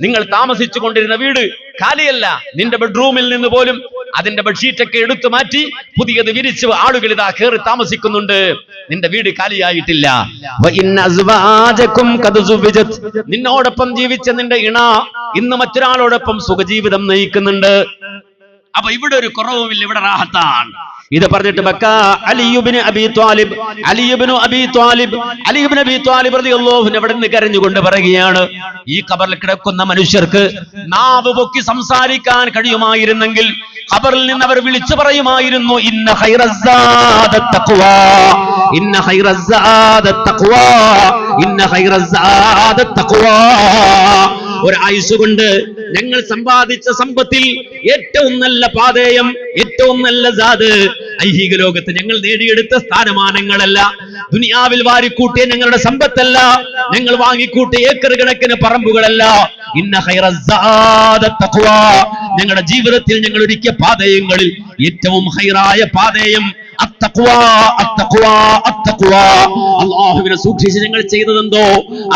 നിങ്ങൾ താമസിച്ചു കൊണ്ടിരുന്ന വീട് കാലിയല്ല. നിന്റെ ബെഡ്റൂമിൽ നിന്ന് പോലും അതിന്റെ ബെഡ്ഷീറ്റൊക്കെ എടുത്തു മാറ്റി പുതിയത് വിരിച്ച് ആളുകൾ ഇതാ കയറി താമസിക്കുന്നുണ്ട്. നിന്റെ വീട് കാലിയായിട്ടില്ല. നിന്നോടൊപ്പം ജീവിച്ച നിന്റെ ഇണ ഇന്ന് മറ്റൊരാളോടൊപ്പം സുഖജീവിതം നയിക്കുന്നുണ്ട്. അപ്പൊ ഇവിടെ ഒരു കുറവുമില്ല, ഇവിടെ റാഹത്താണ്. ഇത് പറഞ്ഞിട്ട് അലി ഇബ്നു അബീ ത്വാലിബ് റളിയല്ലാഹു അൻഹു അവിടെ നിന്ന് കരഞ്ഞുകൊണ്ട് പറയുകയാണ്, ഈ ഖബറിൽ കിടക്കുന്ന മനുഷ്യർക്ക് നാവ് പൊക്കി സംസാരിക്കാൻ കഴിയുമായിരുന്നെങ്കിൽ ഖബറിൽ നിന്ന് അവർ വിളിച്ചു പറയുമായിരുന്നു, ഇന്ന ഖൈറസ്സാദത് തഖ്വാ, ഇന്ന ഖൈറസ്സാദത് തഖ്വാ, ഇന്ന ഖൈറസ്സാദത് തഖ്വാ. ഒരു ആയുസ് കൊണ്ട് ഞങ്ങൾ സമ്പാദിച്ച സമ്പത്തിൽ ഏറ്റവും നല്ല പാതേയം, ഏറ്റവും നല്ല സാദ് ഐഹിക ലോകത്ത് ഞങ്ങൾ നേടിയെടുത്ത സ്ഥാനമാനങ്ങളല്ല, ദുനിയാവിൽ വാരിക്കൂട്ടിയ ഞങ്ങളുടെ സമ്പത്തല്ല, ഞങ്ങൾ വാങ്ങിക്കൂട്ടിയ ഏക്കർ കണക്കിന് പറമ്പുകളല്ല. ഇന്ന ഖൈറസ്സാദത് തഖ്വാ, ഞങ്ങളുടെ ജീവിതത്തിൽ ഞങ്ങൾ ഒരുക്കിയ പാതയങ്ങളിൽ ഏറ്റവും ഖൈറായ പാതയം അല്ലാഹുവിനെ സൂക്ഷിച്ച് ഞങ്ങൾ ചെയ്തതെന്തോ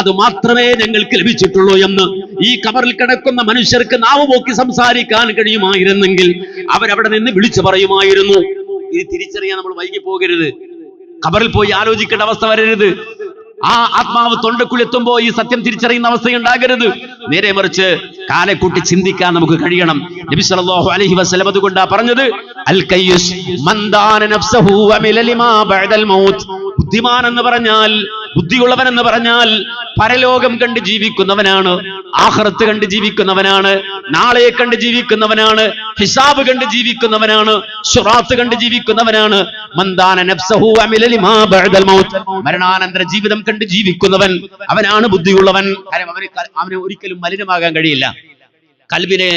അത് മാത്രമേ ഞങ്ങൾക്ക് ലഭിച്ചിട്ടുള്ളൂ എന്ന് ഈ ഖബറിൽ കിടക്കുന്ന മനുഷ്യർക്ക് നാവ് പോക്കി സംസാരിക്കാൻ കഴിയുമായിരുന്നെങ്കിൽ അവരവിടെ നിന്ന് വിളിച്ചു പറയുമായിരുന്നു. ഇത് തിരിച്ചറിയാൻ നമ്മൾ വൈകി പോകരുത്. ഖബറിൽ പോയി ആലോചിക്കേണ്ട അവസ്ഥ വരരുത്. ആ ആത്മാവ് തൊണ്ടക്കുള്ളിലെത്തുമ്പോ ഈ സത്യം തിരിച്ചറിയുന്ന അവസ്ഥയുണ്ടാകരുത്. നേരെ മറിച്ച് കാലെക്കൂട്ടി ചിന്തിക്കാൻ നമുക്ക് കഴിയണം. നബി സല്ലല്ലാഹു അലൈഹി വസല്ലം അതുകൊണ്ടാ പറഞ്ഞത്, അൽ കയ്യുസ് മൻ ദാന നഫ്സഹു വഅമില ലിമാ ബഅദൽ മൗത്ത്. ബുദ്ധിമാൻ എന്ന് പറഞ്ഞാൽ, ബുദ്ധിയുള്ളവൻ എന്ന് പറഞ്ഞാൽ പരലോകം കണ്ട് ജീവിക്കുന്നവനാണ്, ആഖിറത്ത് കണ്ട് ജീവിക്കുന്നവനാണ്, നാളെയെ കണ്ട് ജീവിക്കുന്നവനാണ്, ഹിസാബ് കണ്ട് ജീവിക്കുന്നവനാണ്, സിറാത്ത് കണ്ട് ജീവിക്കുന്നവനാണ്. മൻ ദാന നഫ്സഹു വഅമില ലിമാ ബഅദൽ മൗത്ത്, മരണാനന്തര ജീവിതം കണ്ട് ജീവിക്കുന്നവൻ അവനാണ് ബുദ്ധിയുള്ളവൻ. കാരണം അവന് ഒരിക്കലും മലിനമാകാൻ കഴിയില്ല, കൽബിനെ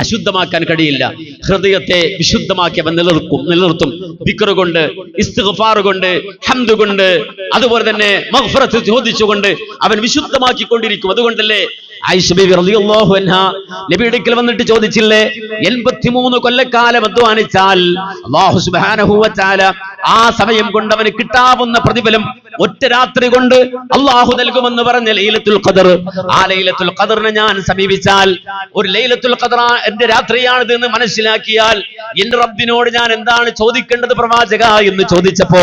അശുദ്ധമാക്കാൻ കഴിയില്ല. ഹൃദയത്തെ വിശുദ്ധമാക്കി അവൻ നിലനിർത്തും. ദിക്ർ കൊണ്ട്, ഇസ്തിഗ്ഫാർ കൊണ്ട്, ഹംദ് കൊണ്ട്, അതുപോലെ തന്നെ മഗ്ഫിറത്ത് ചോദിച്ചുകൊണ്ട് അവൻ വിശുദ്ധമാക്കിക്കൊണ്ടിരിക്കും. അതുകൊണ്ടല്ലേ ആയിഷ ബീവി റളിയല്ലാഹു അൻഹ നബിയുടെ അടുക്കൽ വന്നിട്ട് ചോദിച്ചില്ലേ, 83 കൊല്ലക്കാലം അധ്വാനിച്ചാൽ അല്ലാഹു സുബ്ഹാനഹു വ തആല ആ സമയം കൊണ്ട് അവന് കിട്ടാവുന്ന പ്രതിഫലം ഒറ്റ രാത്രി കൊണ്ട് അല്ലാഹു നൽകുമെന്ന് പറഞ്ഞ ലൈലത്തുൽ ഖദർ, ആ ലൈലത്തുൽ ഖദറിനെ ഞാൻ സമീപിച്ചാൽ, ഒരു ലൈലത്തുൽ ഖദർ എന്റെ രാത്രിയാണിത് എന്ന് മനസ്സിലാക്കിയാൽ എന്റെ റബ്ബിനോട് ഞാൻ എന്താണ് ചോദിക്കേണ്ടത് പ്രവാചക എന്ന് ചോദിച്ചപ്പോ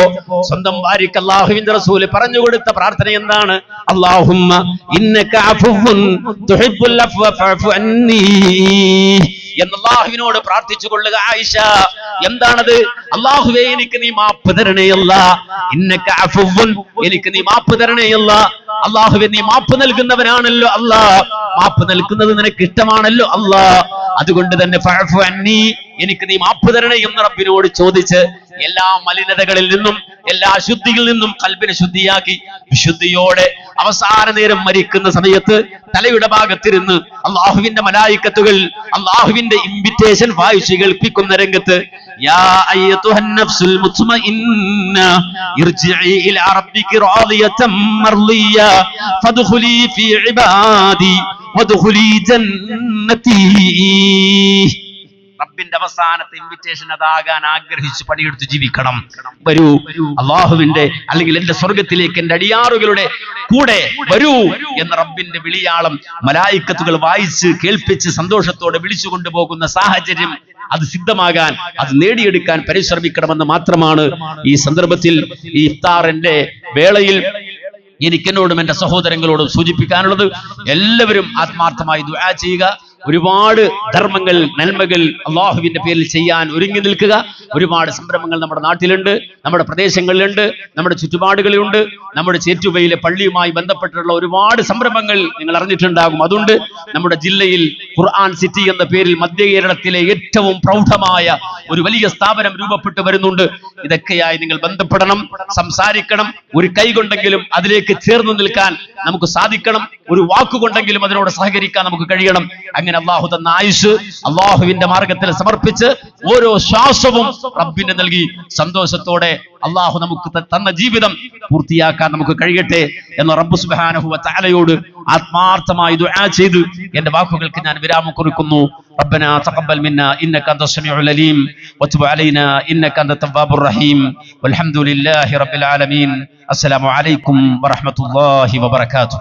സ്വന്തം ഭാര്യക്ക് അല്ലാഹുവിന്റെ റസൂൽ പറഞ്ഞു കൊടുത്ത പ്രാർത്ഥന എന്താണ്? അല്ലാഹുമ്മ ഇന്നക അഫുവ്വുൻ തുഹിബ്ബുൽ അഫ്വ ഫഅഫു അന്നീ എന്ന് അല്ലാഹുവിനോട് പ്രാർത്ഥിച്ചു കൊള്ളുക ആയിഷ. എന്താണത്? അല്ലാഹുവേ എനിക്ക് നീ മാപ്പ് തരണേ അല്ലാ, ഇന്നക അഫുവ്വുൻ, എനിക്ക് നീ മാപ്പ് തരണേ അല്ലാ. അല്ലാഹുവേ നീ മാപ്പ് നൽകുന്നവനാണല്ലോ അല്ലാ, മാപ്പ് നൽകുന്നത് നിനക്ക് ഇഷ്ടമാണല്ലോ അല്ലാ. അതുകൊണ്ട് തന്നെ ഫഅഫു അന്നീ, എനിക്ക് നീ മാപ്പ് തരണേ എന്ന് റബ്ബിനോട് ചോദിച്ച് എല്ലാ മലിനതകളിൽ നിന്നും എല്ലാ അശുദ്ധിയിൽ നിന്നും കൽബിനെ ശുദ്ധിയാക്കി വിശുദ്ധിയോടെ അവസാന നേരം മരിക്കുന്ന സമയത്ത് തലയുടെ ഭാഗത്തിരുന്ന് അല്ലാഹുവിന്റെ മലായിക്കത്തുകൾ അല്ലാഹുവിന്റെ ഇൻവിറ്റേഷൻ വായിച്ചു കേൾപ്പിക്കുന്ന രംഗത്ത്, യാ അയ്യതുഹൻ നഫ്സുൽ മുത്മഇന്ന ഇർജിഇ ഇലാ റബ്ബികി റാദിയതൻ മർളിയ ഫദ്ഖുലി ഫീ ഇബാദി വദ്ഖുലി ജന്നതി. റബ്ബിന്റെ അവസാനത്തെ ഇൻവിറ്റേഷൻ അതാകാൻ ആഗ്രഹിച്ച് പണിയെടുത്ത് ജീവിക്കണം. വരൂ അള്ളാഹുവിന്റെ, അല്ലെങ്കിൽ എന്റെ സ്വർഗത്തിലേക്ക് എന്റെ അടിയാറുകളുടെ കൂടെ വരൂ എന്ന റബ്ബിന്റെ വിളിയാളം മലായിക്കത്തുകൾ വായിച്ച് കേൾപ്പിച്ച് സന്തോഷത്തോടെ വിളിച്ചു കൊണ്ടുപോകുന്ന സാഹചര്യം അത് സിദ്ധമാകാൻ, അത് നേടിയെടുക്കാൻ പരിശ്രമിക്കണമെന്ന് മാത്രമാണ് ഈ സന്ദർഭത്തിൽ ഈ ഇഫ്താറിന്റെ വേളയിൽ എനിക്കെന്നോടും എന്റെ സഹോദരങ്ങളോടും സൂചിപ്പിക്കാനുള്ളത്. എല്ലാവരും ആത്മാർത്ഥമായി ദുആ ചെയ്യുക. ഒരുപാട് ധർമ്മങ്ങൾ, നന്മകൾ അള്ളാഹുവിന്റെ പേരിൽ ചെയ്യാൻ ഒരുങ്ങി നിൽക്കുക. ഒരുപാട് സംരംഭങ്ങൾ നമ്മുടെ നാട്ടിലുണ്ട്, നമ്മുടെ പ്രദേശങ്ങളിലുണ്ട്, നമ്മുടെ ചുറ്റുപാടുകളിലുണ്ട്. നമ്മുടെ ചേറ്റുവയിലെ പള്ളിയുമായി ബന്ധപ്പെട്ടിട്ടുള്ള ഒരുപാട് സംരംഭങ്ങൾ നിങ്ങൾ അറിഞ്ഞിട്ടുണ്ടാകും. അതുകൊണ്ട് നമ്മുടെ ജില്ലയിൽ ഖുർആൻ സിറ്റി എന്ന പേരിൽ മധ്യ കേരളത്തിലെ ഏറ്റവും പ്രൗഢമായ ഒരു വലിയ സ്ഥാപനം രൂപപ്പെട്ടു വരുന്നുണ്ട്. ഇതൊക്കെയായി നിങ്ങൾ ബന്ധപ്പെടണം, സംസാരിക്കണം. ഒരു കൈ കൊണ്ടെങ്കിലും അതിലേക്ക് ചേർന്ന് നിൽക്കാൻ നമുക്ക് സാധിക്കണം. ഒരു വാക്കുകൊണ്ടെങ്കിലും അതിനോട് സഹകരിക്കാൻ നമുക്ക് കഴിയണം. അങ്ങനെ അള്ളാഹു തന്ന ആയുസ് അള്ളാഹുവിന്റെ മാർഗത്തിൽ സമർപ്പിച്ച് ഓരോ ശ്വാസവും റബ്ബിന് നൽകി സന്തോഷത്തോടെ അള്ളാഹു നമുക്ക് തന്ന ജീവിതം പൂർത്തിയാക്കാൻ നമുക്ക് കഴിയട്ടെ എന്ന് റബ്ബ് സുബ്ഹാനഹു വ തആലയോട് ആത്മാർത്ഥമായി ദുആ ചെയ്ത് എന്റെ വാക്കുകൾക്ക് ഞാൻ വിരാമം കുറിക്കുന്നു. ربنا تقبل منا إنك أنت السميع العليم وتب علينا إنك أنت التواب الرحيم والحمد لله رب العالمين. السلام عليكم ورحمة الله وبركاته.